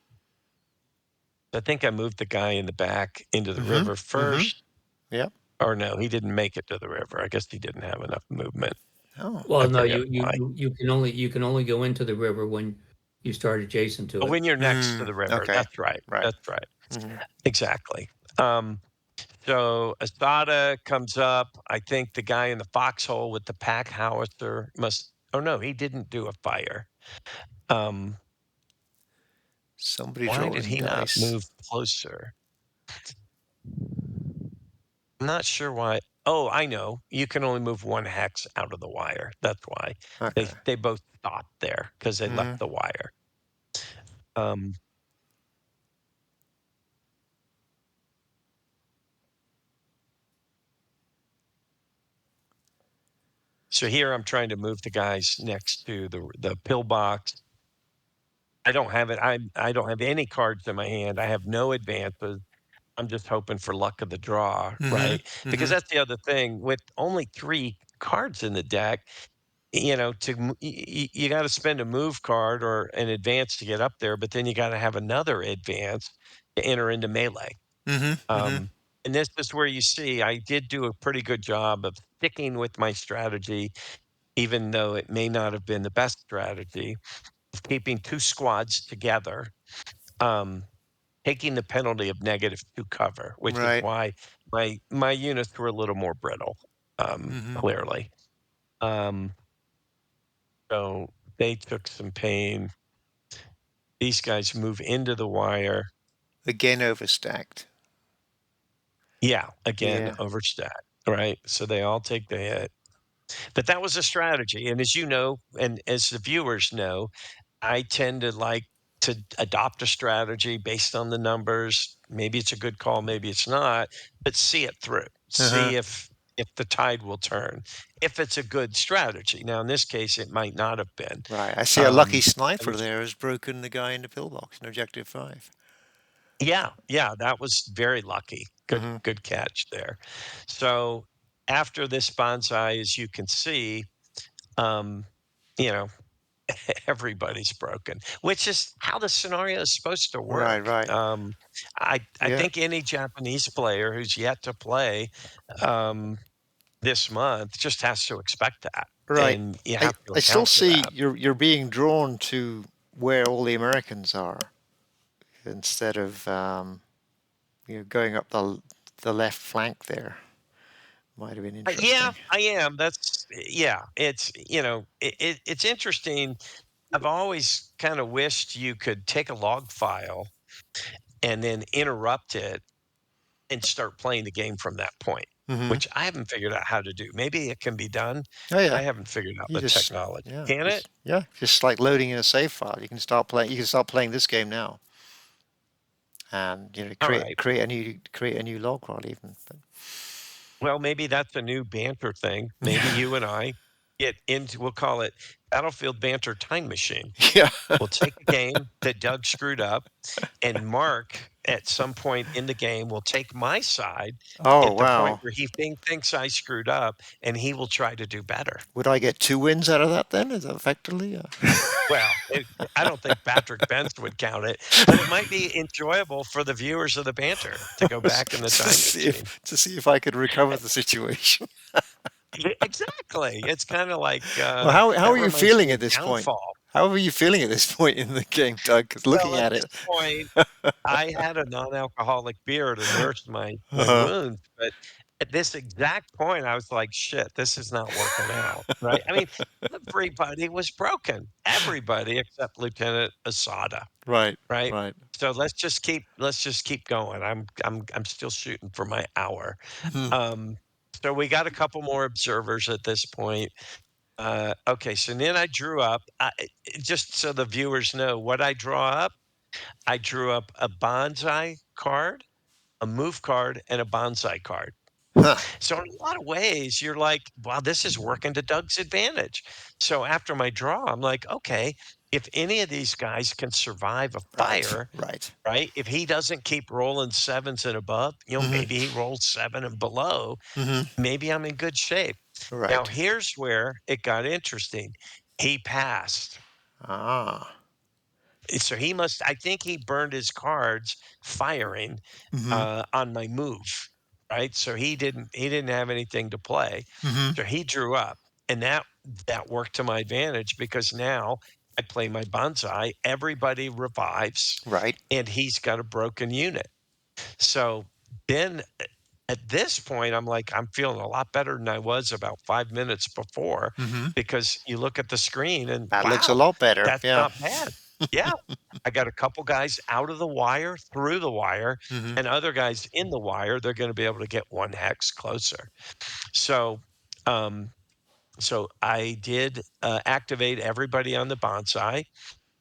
B: I think I moved the guy in the back into the
A: Mm-hmm.
B: river
A: Mm-hmm.
B: first.
A: Yep.
B: Or no, he didn't make it to the river. I guess he didn't have enough movement.
A: Oh.
B: I
C: Well, no,
B: forget why.
C: you can only go into the river when you start adjacent to
B: Oh,
C: it.
B: when you're next to
A: Mm.
B: the river.
A: Okay.
B: That's right.
A: Right.
B: That's right.
A: Mm-hmm.
B: Exactly. Um, so Asada comes up. I think the guy in the foxhole with the pack howitzer must. Oh no, he didn't do a fire. Um,
A: Somebody's
B: why did
A: rolling
B: he not
A: dice.
B: move closer? I'm not sure why. Oh, I know. You can only move one hex out of the wire. That's why
A: Okay.
B: they both stopped there because they
A: Mm-hmm.
B: left the wire. Um, so here I'm trying to move the guys next to the pillbox. I don't have it. I don't have any cards in my hand. I have no advances. I'm just hoping for luck of the draw,
A: Mm-hmm.
B: right? Because
A: Mm-hmm.
B: that's the other thing with only 3 cards in the deck, you got to spend a move card or an advance to get up there, but then you got to have another advance to enter into melee.
A: Mm-hmm. Mm-hmm.
B: Um, and this is where you see I did do a pretty good job of sticking with my strategy, even though it may not have been the best strategy of keeping 2 squads together. Um, Taking the penalty of -2 cover, which is
A: Right.
B: why my units were a little more brittle,
A: Mm-hmm.
B: clearly. Um, so they took some pain. These guys move into the wire.
A: Again overstacked.
B: Yeah, again,
A: Yeah.
B: overstack, right? So they all take the hit. But that was a strategy, and as you know, and as the viewers know, I tend to like to adopt a strategy based on the numbers. Maybe it's a good call, maybe it's not, but see it through.
A: Uh-huh.
B: See if the tide will turn. If it's a good strategy. Now, in this case, it might not have been.
A: Right. I see a lucky
B: Um, I
A: sniper
B: was,
A: there has broken the guy in the pillbox in objective 5.
B: yeah, yeah, that was very lucky.
A: Mm-hmm.
B: Good catch there. So after this bonsai, as you can see, um, you know, everybody's broken, which is how the scenario is supposed to
A: Right.
B: work.
A: Right.
B: I
A: Yeah.
B: think any Japanese player who's yet to play um, this month just has to expect that,
A: Right.
B: and you
A: I,
B: have to
A: I still
B: account for
A: see
B: that.
A: you're being drawn to where all the Americans are instead of going up the left flank there. Might have been
B: Yeah,
A: interesting.
B: I am. That's yeah. It's it's interesting. I've always kind of wished you could take a log file and then interrupt it and start playing the game from that point,
A: Mm-hmm.
B: which I haven't figured out how to do. Maybe it can be done,
A: Oh
B: but
A: yeah.
B: I haven't figured out
A: You
B: the
A: just
B: technology.
A: yeah,
B: Can it?
A: just like loading in a save file. You can start playing. You can start playing this game now, and
B: All right.
A: create a new log file even. But,
B: Well, maybe that's a new banter thing. Maybe you and I get into, we'll call it Battlefield Banter Time Machine.
A: yeah.
B: We'll take a game that Doug screwed up, and Mark, at some point in the game, will take my side
A: Oh
B: at the point
A: wow.
B: where he thinks I screwed up, and he will try to do better.
A: Would I get 2 wins out of that then? Is that effectively?
B: Well, I don't think Patrick Benz would count it, but it might be enjoyable for the viewers of the banter to go back in the time machine.
A: To see if I could recover the situation.
B: Exactly. It's kind of like
A: Well, how
B: that
A: are you
B: reminds
A: feeling
B: me
A: at
B: of
A: this point?
B: Downfall.
A: How are you feeling at this point in the game, Doug? 'Cause looking
B: Well, at
A: at
B: this
A: it.
B: point, I had a non-alcoholic beer to nurse my
A: Uh-huh.
B: wounds, but at this exact point, I was like, "Shit, this is not working out." Right? I mean, everybody was broken. Everybody except Lieutenant Asada.
A: Right.
B: Right?
A: Right.
B: So let's just keep going. I'm still shooting for my hour.
A: Mhm.
B: Um, so we got a couple more observers at this point. Okay, so then I drew up, just so the viewers know what I draw up. I drew up a bonsai card, a move card, and a bonsai card.
A: Huh.
B: So in a lot of ways, you're like, wow, this is working to Doug's advantage. So after my draw, I'm like, okay, if any of these guys can survive a
A: Right.
B: fire,
A: Right.
B: right? If he doesn't keep rolling sevens and above,
A: Mm-hmm.
B: maybe he rolls seven and below,
A: Mm-hmm.
B: maybe I'm in good shape. Now,
A: Right.
B: here's where it got interesting. He passed.
A: Ah.
B: So he must, I think he burned his cards firing
A: Mm-hmm.
B: on my move, right? So he didn't have anything to play.
A: Mm-hmm.
B: So he drew up, and that worked to my advantage because now I play my bonsai, everybody revives,
A: Right.
B: and he's got a broken unit. So then at this point, I'm like, I'm feeling a lot better than I was about 5 minutes before
A: Mm-hmm.
B: because you look at the screen and
A: That looks a
B: wow,
A: lot better.
B: that's
A: Yeah.
B: not bad. Yeah. I got a couple guys out of the wire, through the wire,
A: Mm-hmm.
B: and other guys in the wire. They're going to be able to get one hex closer. So, um, so I did activate everybody on the bonsai,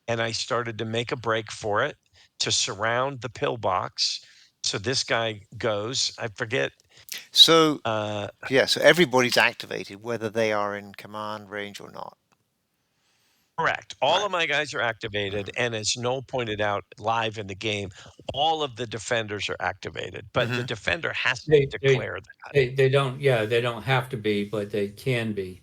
B: and I started to make a break for it to surround the pillbox. So this guy goes. I forget.
A: So
B: Uh,
A: yeah. So everybody's activated, whether they are in command range or not.
B: Correct. All
A: Right.
B: of my guys are activated, and as Noel pointed out live in the game, all of the defenders are activated, but the
A: Mm-hmm.
B: defender has to
C: They they
B: declare that.
C: they don't, yeah, they don't have to be, but they can be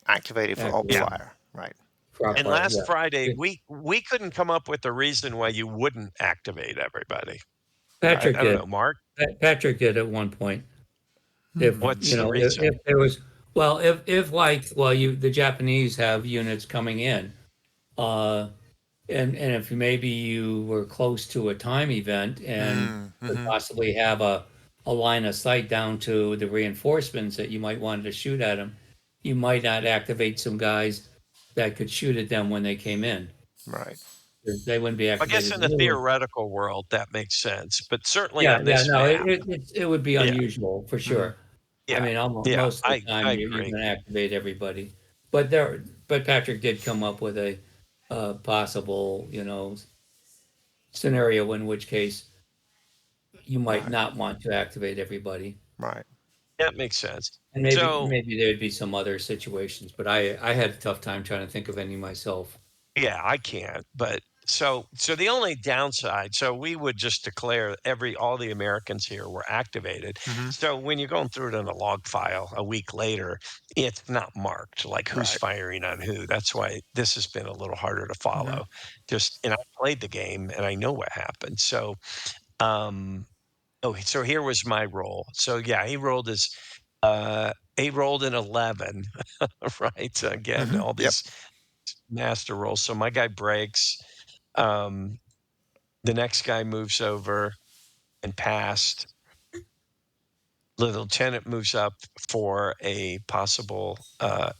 A: Activated for op
B: Yeah.
C: activated
A: fire. Right.
C: for
A: Yeah.
C: our
B: And
C: fire.
B: last
C: Yeah.
B: Friday,
C: It-
B: we couldn't come up with a reason why you wouldn't activate everybody. I,
C: Patrick
B: I don't
C: did.
B: know, Mark.
C: Patrick did at one point. If
B: What's
C: you
B: the
C: know,
B: reason?
C: if there was, well, if like, well, you the Japanese have units coming in, uh, and if maybe you were close to a time event and could
A: Mm-hmm.
C: possibly have a line of sight down to the reinforcements that you might want to shoot at them, you might not activate some guys that could shoot at them when they came in.
A: Right.
C: They wouldn't be
B: I guess
C: activated.
B: in the theoretical world that makes sense, but certainly
C: Yeah,
B: on
C: yeah,
B: this
C: no,
B: map,
C: it would be
B: yeah,
C: unusual for
A: Mm-hmm.
C: sure. I
B: yeah,
C: mean, almost
B: yeah.
C: most of the
B: I
C: time you're
B: agree.
C: going to activate everybody, but but Patrick did come up with a possible, scenario in which case you might
A: Right.
C: not want to activate everybody,
A: Right.
B: That makes sense.
C: and maybe
B: So
C: maybe there'd be some other situations, but I had a tough time trying to think of any myself.
B: yeah, I can't. But so the only downside, so we would just declare all the Americans here were activated.
A: Mm-hmm.
B: So when you're going through it in a log file a week later, it's not marked like who's
A: Right.
B: firing on who. That's why this has been a little harder to
A: Mm-hmm.
B: follow. Just and I played the game and I know what happened. So um so here was my roll. So yeah, he rolled an 11, right? Again,
A: Mm-hmm.
B: all
A: Yep.
B: these master rolls. So my guy breaks. Um, the next guy moves over and passed. The lieutenant moves up for a possible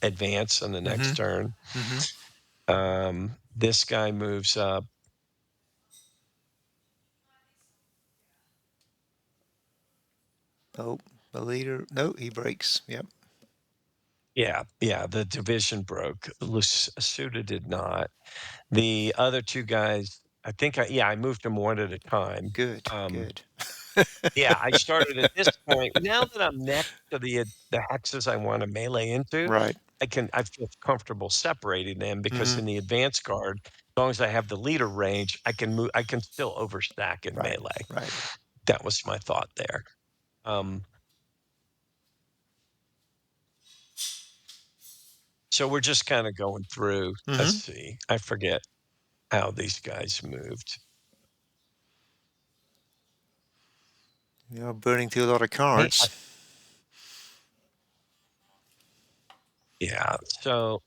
B: advance on the next
A: Mm-hmm.
B: turn.
A: Mm-hmm.
B: This guy moves up.
A: Oh, the leader. No, he breaks. Yep.
B: Yeah, yeah. The division broke. Suda did not. The other two guys, I think, I moved them one at a time.
A: Good.
B: Um,
A: Good.
B: Yeah, I started at this point. Now that I'm next to the hexes I wanna melee into,
A: Right.
B: I feel comfortable separating them because
A: Mm-hmm.
B: in the advanced guard, as long as I have the leader range, I can still overstack in
A: Right.
B: melee.
A: Right.
B: That was my thought there. Um, so we're just kinda going through. Let's
A: Mm-hmm.
B: see, I forget how these guys moved.
A: You're burning through a lot of
B: Hey,
A: cards.
B: yeah, so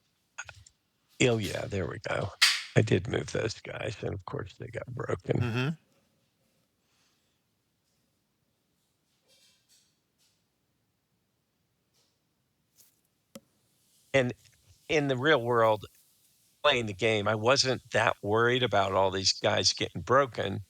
B: oh, yeah, there we go. I did move those guys, and of course, they got broken.
A: Mm-hmm.
B: And in the real world, playing the game, I wasn't that worried about all these guys getting broken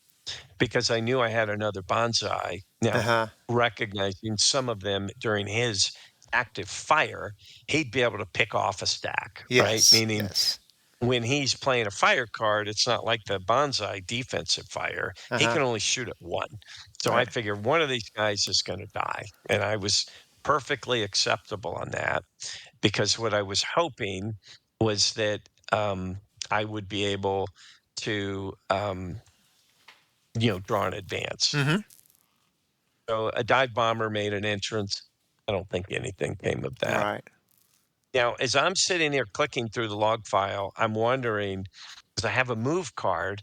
B: because I knew I had another bonsai. Now,
A: Uh-huh.
B: recognizing some of them during his active fire, he'd be able to pick off a stack, right?
A: Yes,
B: Meaning
A: yes.
B: when he's playing a fire card, it's not like the bonsai defensive fire. He
A: Uh-huh.
B: can only shoot at one. So I
A: Right.
B: figure one of these guys is going to die. And I was perfectly acceptable on that because what I was hoping was that I would be able to, draw an advance.
A: Mm-hmm.
B: So a dive bomber made an entrance. I don't think anything came of that.
A: Right.
B: Now, as I'm sitting here clicking through the log file, I'm wondering because I have a move card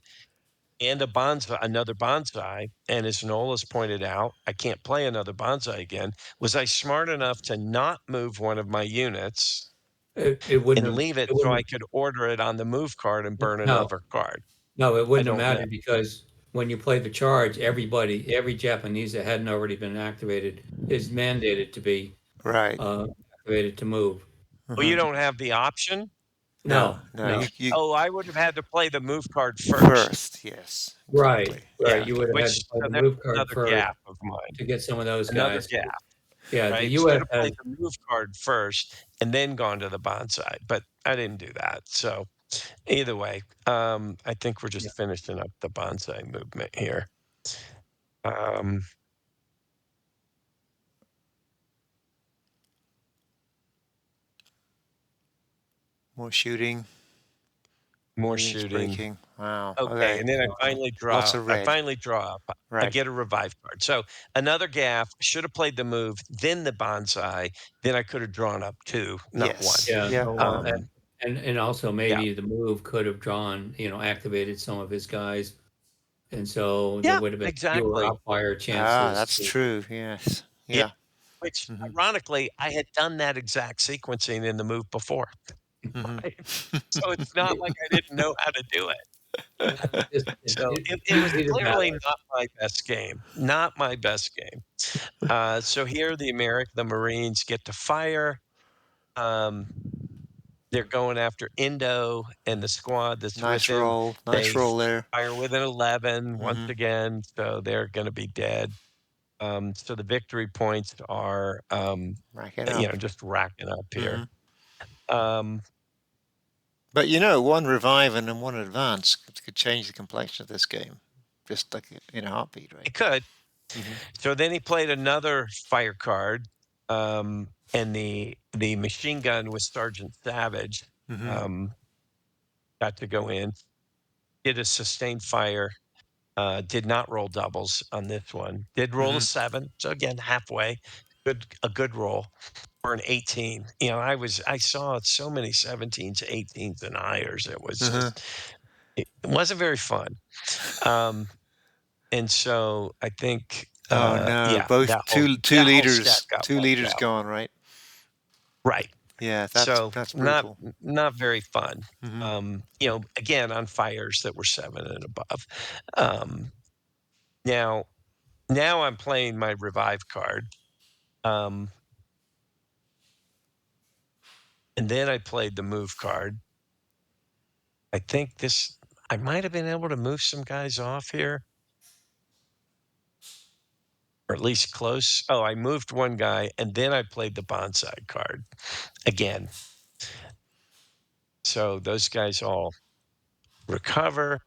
B: and a bonsai, another bonsai, and as Nola's pointed out, I can't play another bonsai again. Was I smart enough to not move one of my units
C: It wouldn't
B: and
C: have.
B: leave it
C: It
B: so
C: wouldn't
B: I could order it on the move card and burn
C: No,
B: another card?
C: no, it
B: I
C: wouldn't have
B: don't know.
C: mattered because when you play the charge, every Japanese that hadn't already been activated is mandated to be
A: Right.
C: activated to move.
B: Oh, you
A: Mm-hmm.
B: don't have the option?
A: No,
C: No,
A: no.
C: no.
A: You
B: Oh, I would have had to play the move card first.
A: first. Yes,
C: Right,
A: exactly.
C: right.
B: Yeah,
C: You would have had to
B: which
C: play
B: so
C: the
B: there's
C: move card
B: another
C: first
B: gap of mine.
C: to get some of those
B: Another
C: guys.
B: gap,
C: Yeah, the
B: right? Should
C: U.S.
B: have
C: has
B: played the move card first and then gone to the bonsai, but I didn't do that. So either way, I think we're
C: yeah,
B: just finishing up the bonsai movement here. Um,
A: More shooting.
B: more
A: More units
B: shooting.
A: breaking. Wow.
B: Okay,
A: Okay.
B: and then
A: Lots of red.
B: I finally draw up. I
A: Right.
B: get a revive card. So another gaff, should have played the move, then the bonsai, then I could have drawn up two, not one.
A: Yes.
C: yeah.
A: Yeah.
C: Oh, well,
B: Um,
C: and also
B: yeah.
C: maybe the move could have drawn, activated some of his guys, and so there
B: Yeah,
C: would have been fewer
B: exactly.
C: outfire
A: Ah,
C: chances.
A: that's true. Yes.
B: Yeah.
A: Yeah.
B: Which
A: Mm-hmm.
B: ironically, I had done that exact sequencing in the move before. Right?
A: Mm-hmm.
B: So it's not like I didn't know how to do it. So it was
C: Either
B: clearly
C: matter.
B: not my best game. Not my best game. So here the Marines get to fire. Um, they're going after Indo and the squad that's with
A: Nice
B: him.
A: roll. Nice
B: They
A: roll there.
B: fire with an 11 once
A: Mm-hmm.
B: again, so they're going to be dead. So the victory points are,
A: Rack it up.
B: just racking up
A: Mm-hmm.
B: here. Um,
A: But one revive and then one advance could change the complexion of this game, just like in a heartbeat, right?
B: it could.
A: Mm-hmm.
B: So then he played another fire card, and the machine gun with Sergeant Savage
A: Mm-hmm.
B: um, got to go in. Did a sustained fire. Did not roll doubles on this one. Did roll a
A: Mm-hmm.
B: 7. So again, halfway. A good roll for an 18. I saw so many 17s, 18s, and higher. It was
A: Uh-huh.
B: just it wasn't very fun. Um, and so I think
A: Oh no,
B: yeah,
A: both
B: that whole
A: two
B: that whole set
A: leaders,
B: got
A: two
B: wiped
A: leaders
B: out.
A: gone, right?
B: Right.
A: Yeah, that's
B: So
A: that's
B: not
A: brutal.
B: not very fun.
A: Mm-hmm.
B: Again on fires that were 7 and above. Um, now now I'm playing my revive card. Um, and then I played the move card. I think I might have been able to move some guys off here, or at least close. Oh, I moved one guy, and then I played the bonsai card again. So those guys all recover.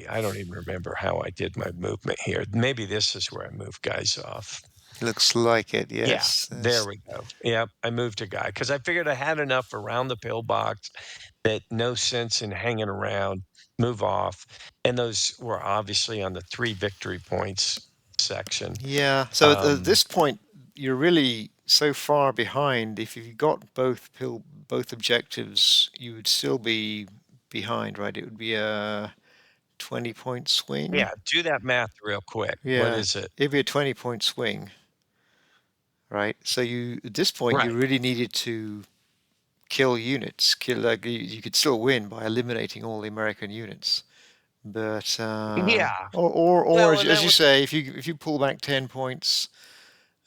B: I don't even remember how I did my movement here. Maybe this is where I moved guys off.
A: Looks like it.
B: Yeah,
A: Yes.
B: there we go. Yep, I moved a guy because I figured I had enough around the pillbox that no sense in hanging around, move off. And those were obviously on the 3 victory points section.
A: Yeah. So at this point, you're really so far behind. If you got both objectives, you would still be behind, right? It would be a 20-point swing.
B: Yeah, do that math real quick. What
A: Yeah,
B: is it?
A: it'd be a 20-point swing, right? So at this point you
B: Right.
A: really needed to kill units. Kill like you could still win by eliminating all the American units, but
B: Yeah.
A: or
B: Well,
A: as,
B: and
A: as
B: that
A: you
B: was
A: say, if you pull back 10 points,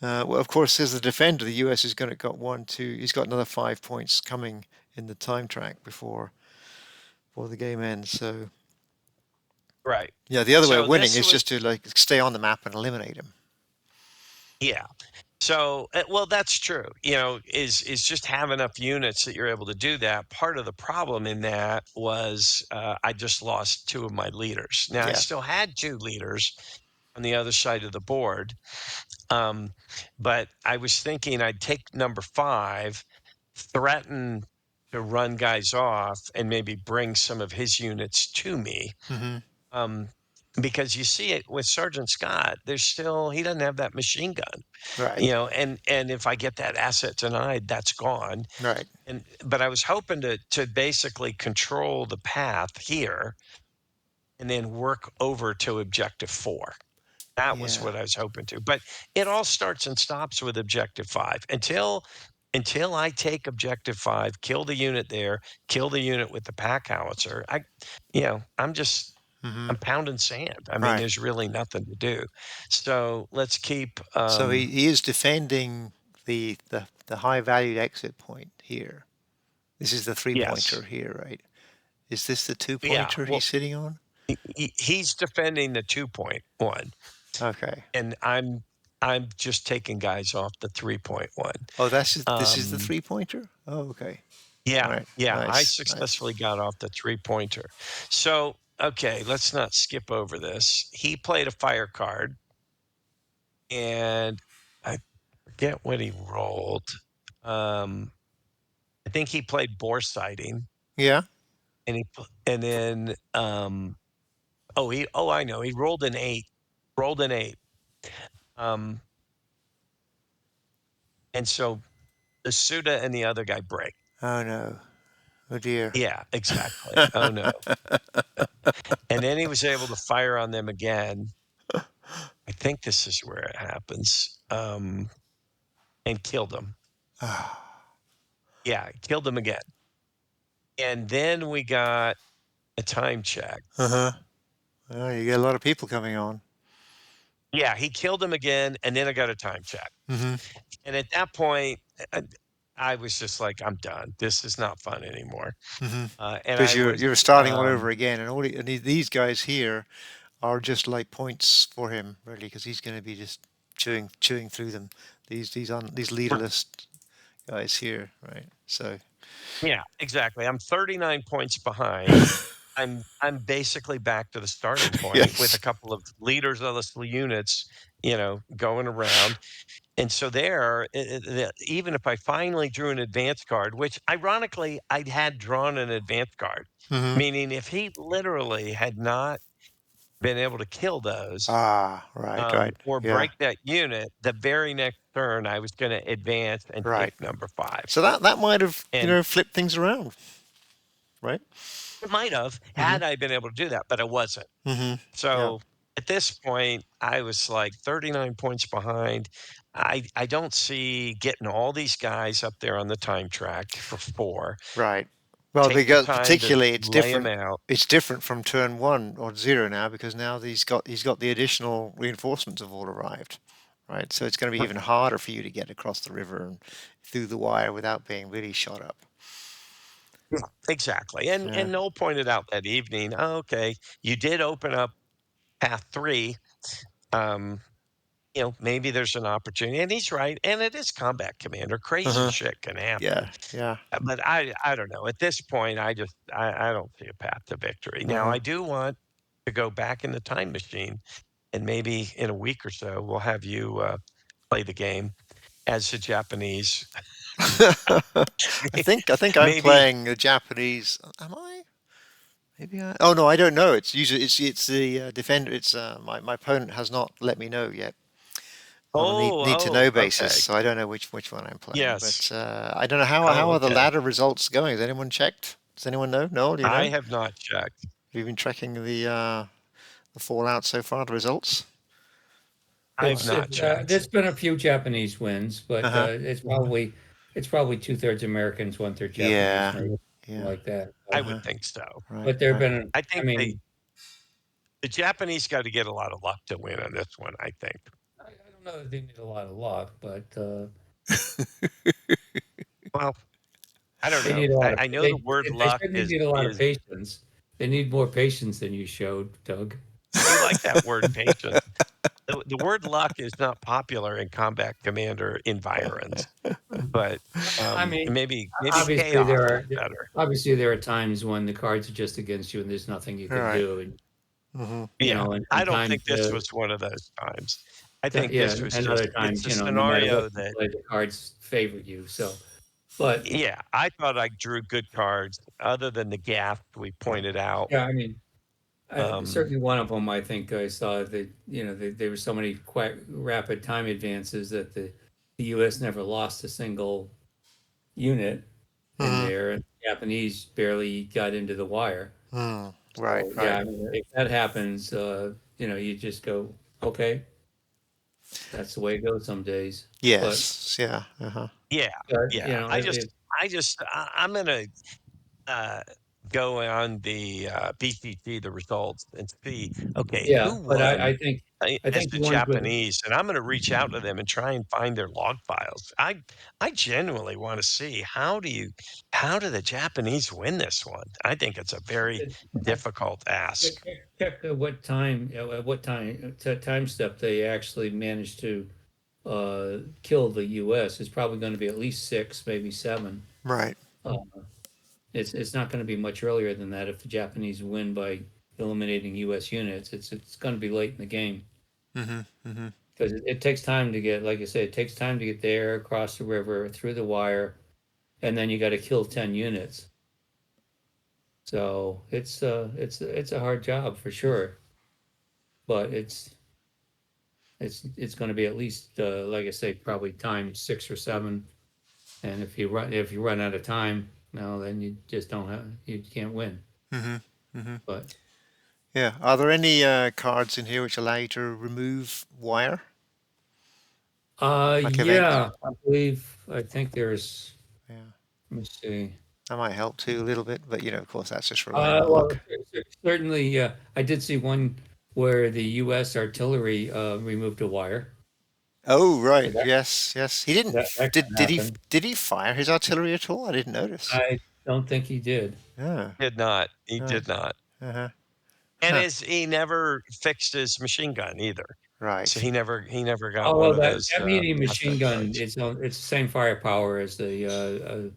A: well, of course, as the defender, the U.S. is going to got 1, 2. He's got another 5 points coming in the time track before the game ends. So
B: right.
A: yeah, the other way of
B: So
A: winning
B: this
A: is
B: was
A: just to stay on the map and eliminate him.
B: yeah. So, well, that's true. Is just have enough units that you're able to do that. Part of the problem in that was I just lost two of my leaders. Now I
A: Yeah.
B: still had two leaders on the other side of the board, um, but I was thinking I'd take number 5, threaten to run guys off, and maybe bring some of his units to me.
A: Mm-hmm.
B: Um, because you see it with Sergeant Scott, he doesn't have that machine gun,
A: Right.
B: and if I get that asset denied, that's gone.
A: Right.
B: But I was hoping to basically control the path here and then work over to objective 4. That was
A: Yeah.
B: what I was hoping to. But it all starts and stops with objective 5. Until I take objective 5, kill the unit there, kill the unit with the pack howitzer.
A: Mm-hmm.
B: I'm pounding sand. I mean,
A: Right.
B: there's really nothing to do. So let's keep.
A: So he is defending the high valued exit point here. This is the three pointer
B: Yes,
A: here, right? Is this the two
B: yeah.
A: pointer
B: Well,
A: he's sitting on?
B: he's defending the 2.1,
A: Okay.
B: and I'm just taking guys off the 3.1.
A: Oh, this is the
B: Um,
A: three pointer. Oh, okay. All
B: yeah,
A: right.
B: yeah. I
A: Nice. Nice.
B: successfully got off the 3-pointer. So okay, let's not skip over this. He played a fire card, and I forget what he rolled. Um, I think he played bore sighting,
A: Yeah.
B: and then I know, he rolled an 8. Rolled an 8. Um, and so the Suda and the other guy break.
A: Oh no. Oh dear.
B: Yeah, exactly. Oh no. And then he was able to fire on them again. I think this is where it happens. And killed them. Yeah, killed them again. And then we got a time check.
A: Uh-huh. Well, you get a lot of people coming on.
B: Yeah, he killed him again, and then I got a time check.
A: Mm-hmm.
B: And at that point, I was just like, I'm done. This is not fun anymore.
A: Mm-hmm.
B: And
A: Because
B: I was,
A: you're starting all over again, and these guys here are just like points for him, really, because he's going to be just chewing through them. These leaderless guys here, right? So
B: yeah, exactly. I'm 39 points behind. I'm basically back to the starting point with a
A: yes.
B: couple of leaders of the units, going around. And so even if I finally drew an advance card, which ironically I had drawn an advance card,
A: Mm-hmm.
B: meaning if he literally had not been able to kill those,
A: Ah, right, right,
B: or
A: yeah,
B: break that unit, the very next turn I was going to advance and
A: right.
B: take number 5.
A: So that might have
B: And
A: flipped things around, right?
B: it might have
A: Mm-hmm.
B: had I been able to do that, but I wasn't.
A: Mm-hmm. Yeah.
B: So at this point, I was like 39 points behind. I don't see getting all these guys up there on the time track for 4.
A: Right. Well,
B: Take the
A: because
B: time to
A: particularly
B: lay them out.
A: it's different from turn one or zero now because now he's got the additional reinforcements have all arrived, right? So it's going to be even harder for you to get across the river and through the wire without being really shot up.
B: Yeah, exactly. And
A: Yeah.
B: Noel pointed out that evening, "Oh, okay, you did open up path 3. Um, maybe there's an opportunity." And he's right. And it is combat commander. Crazy
A: Uh-huh.
B: shit can happen.
A: Yeah. Yeah.
B: But I don't know. At this point, I don't see a path to victory. Now,
A: Uh-huh.
B: I do want to go back in the time machine, and maybe in a week or so, we'll have you play the game as the Japanese.
A: I think I'm
B: Maybe.
A: playing the Japanese. Am I? Maybe I. Oh no, I don't know. It's usually it's the defender. It's my opponent has not let me know yet on a need to know basis,
B: Okay.
A: so I don't know which one I'm playing. But
B: Yes.
A: I don't know how
B: Oh,
A: are the
B: okay.
A: ladder results going. Has anyone checked? Does anyone know? Noel, do you know?
B: I
A: Have
B: have not checked.
A: you been tracking the fallout so far? The results?
B: I've
C: It's
A: Uh
B: not
C: it's
B: checked.
C: there's been a few Japanese wins, but
A: huh.
C: it's probably 2/3 Americans, 1/3 Japanese,
A: Yeah.
C: maybe something
A: Yeah.
C: like that.
B: I
A: Uh
B: would
A: huh.
B: think so.
A: Right.
C: But there've
A: Right.
C: been,
B: I
C: I
B: think
C: mean,
B: the Japanese got to get a lot of luck to win on this one, I think.
C: I don't know that they need a lot of luck, but
B: Well, I don't
C: they
B: know.
C: need a lot of
B: I know the
C: they
B: word
C: they
B: luck
C: certainly
B: is
C: need a lot of
B: is
C: patience. They need more patience than you showed, Doug.
B: you like that word patience. the word luck is not popular in Combat Commander environs, but
C: I mean,
B: maybe
C: obviously
B: chaos
C: there
B: is
C: are
B: better.
C: obviously there are times when the cards are just against you and there's nothing you
A: All
C: can
A: right.
C: do, and
A: Mm-hmm.
B: Yeah,
C: and
B: I don't
C: times
B: think this was one of those times. I think
C: yeah,
B: this was
C: and
B: just
C: other
B: it's
C: times,
B: a
C: no matter what
B: scenario
C: you
B: that
C: play, the cards favor you. So, but
B: yeah, I thought I drew good cards other than the gaff we
A: Yeah.
B: pointed out.
C: yeah, I mean,
B: Um,
C: certainly one of them, I think I saw that there were so many quite rapid time advances that the U.S. never lost a single unit in
A: Mm-hmm.
C: there, and the Japanese barely got into the wire.
A: Mm. Right.
C: So yeah,
A: Right.
C: I mean, if that happens, you just go, okay, that's the way it goes some days. But
A: Yes. Yeah. Uh-huh.
B: yeah, yeah.
C: you know,
B: I'm gonna uh, go on the BCT, the results, and see, okay,
C: yeah,
B: who
C: but
B: won
C: I
B: as
C: think
B: the
C: the ones with
B: Japanese? And I'm going to reach out to them and try and find their log files. I genuinely want to see how do the Japanese win this one? I think it's a very difficult ask.
C: check at what time step they actually managed to kill the U.S. It's probably going to be at least six, maybe seven.
A: Right.
C: Uh, it's not going to be much earlier than that if the Japanese win by eliminating U.S. units. It's going to be late in the game
A: Mm-hmm. Mm-hmm.
C: because it takes time to get, like I said, it takes time to get there, across the river, through the wire, and then you got to kill 10 units. So it's a hard job for sure, but it's going to be at least like I say, probably times six or seven. And if you run out of time, no, then you just don't have you can't win.
A: Mm-hmm. Mm-hmm.
C: But
A: Yeah. Are there any cards in here which allow you to remove wire, like event?
C: yeah, I think there's,
A: Yeah.
C: let me see.
A: That might help too a little bit, but of course, that's just relying on
C: Well,
A: luck.
C: certainly, I did see one where the U.S. artillery removed a wire.
A: Oh,
C: So
A: right. Yes. Yes. He didn't.
C: that can happen.
A: Did he fire his artillery at all? I didn't notice.
C: I don't think he did.
A: Yeah.
B: Did not. He
A: Right.
B: did not.
A: Uh-huh.
B: And
A: Huh.
B: he never fixed his machine gun either. So
A: Right.
B: he never got
C: Oh,
B: one
C: well,
B: of those
C: that medium machine
B: prospect
C: gun,
B: cards.
C: it's the same firepower as the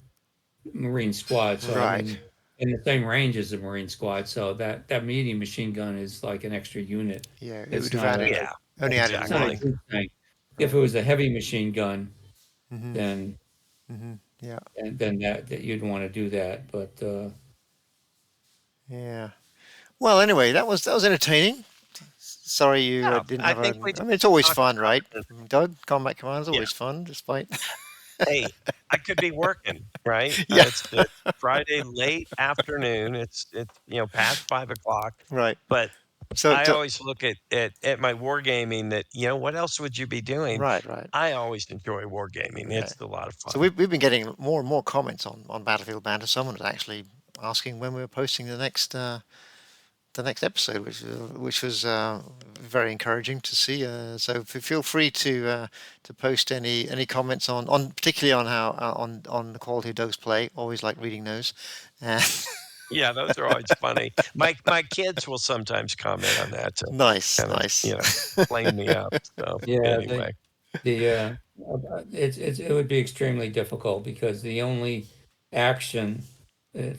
C: Marine squad. So I
A: Right.
C: mean, in the same range as the Marine squad. So that medium machine gun is like an extra unit.
A: Yeah. It would
C: It's
A: have
C: not
A: added
B: Yeah,
A: only added
C: it's not a
B: exactly.
A: one.
C: huge thing. If
A: Right.
C: it was a heavy machine gun,
A: Mm-hmm.
C: then
A: Mm-hmm. Yeah.
C: that you'd want to do that. But
A: Yeah. Well, anyway, that was entertaining. Sorry you
B: Yeah,
A: didn't
B: I
A: have a.
B: think we
A: I
B: just
A: mean, it's always
B: talked
A: fun,
B: about
A: right?
B: it.
A: Doug, Combat Command is
B: Yeah.
A: always fun, despite.
B: Hey, I could be working, right?
A: Yeah.
B: It's Friday late afternoon. It's past 5 o'clock,
A: Right.
B: but
A: So,
B: I
A: so
B: always look at my wargaming that, what else would you be doing?
A: right, right.
B: I always enjoy wargaming.
A: Yeah.
B: It's a lot of
A: So
B: fun.
A: we've been getting more and more comments on Battlefield Banter. Someone was actually asking when we were posting the next episode, which was very encouraging to see. So feel free to post any comments on particularly on how on the quality of Doug's play. Always like reading those. Uh,
B: Yeah, those are always funny. My kids will sometimes comment on that to
A: nice,
B: kind of,
A: nice.
B: flame me up. So
C: yeah,
B: anyway,
C: the it would be extremely difficult because the only action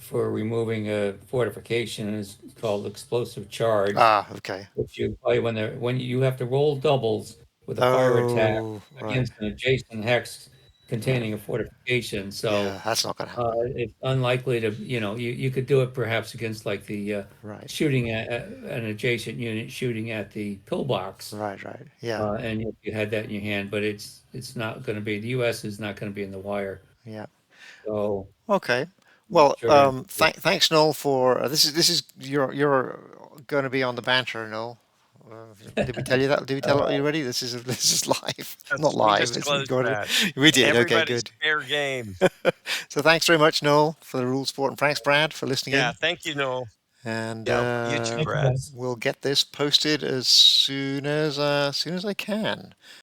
C: for removing a fortification is called explosive charge,
A: Ah, okay.
C: which you play when you have to roll doubles with a fire attack
A: Oh, right.
C: against an adjacent hex
A: Yeah,
C: containing a fortification. So
A: yeah. That's not gonna happen.
C: it's unlikely to, you could do it perhaps against like the
A: Right,
C: shooting at an adjacent unit shooting at the pillbox,
A: right, right. Yeah,
C: and you had that in your hand, but it's not going to be, the U.S. is not going to be in the wire.
A: yeah.
C: So
A: Okay.
C: I'm not
A: Well,
C: sure how to do it.
A: thanks Noel for this is you're going to be on the banter, Noel. Did we tell you that? Did we tell you
C: Uh,
A: already? This is live, not
B: we
A: live. It's
B: disclosed
A: recorded.
B: that.
A: We did. Okay,
B: Everybody's
A: good.
B: fair game.
A: So thanks very much, Noel, for the rule sport, and thanks, Brad, for listening
B: Yeah,
A: in.
B: thank you, Noel.
A: And
B: Yeah, you too,
C: Thank you,
B: Brad.
C: guys.
A: we'll get this posted as soon as I can.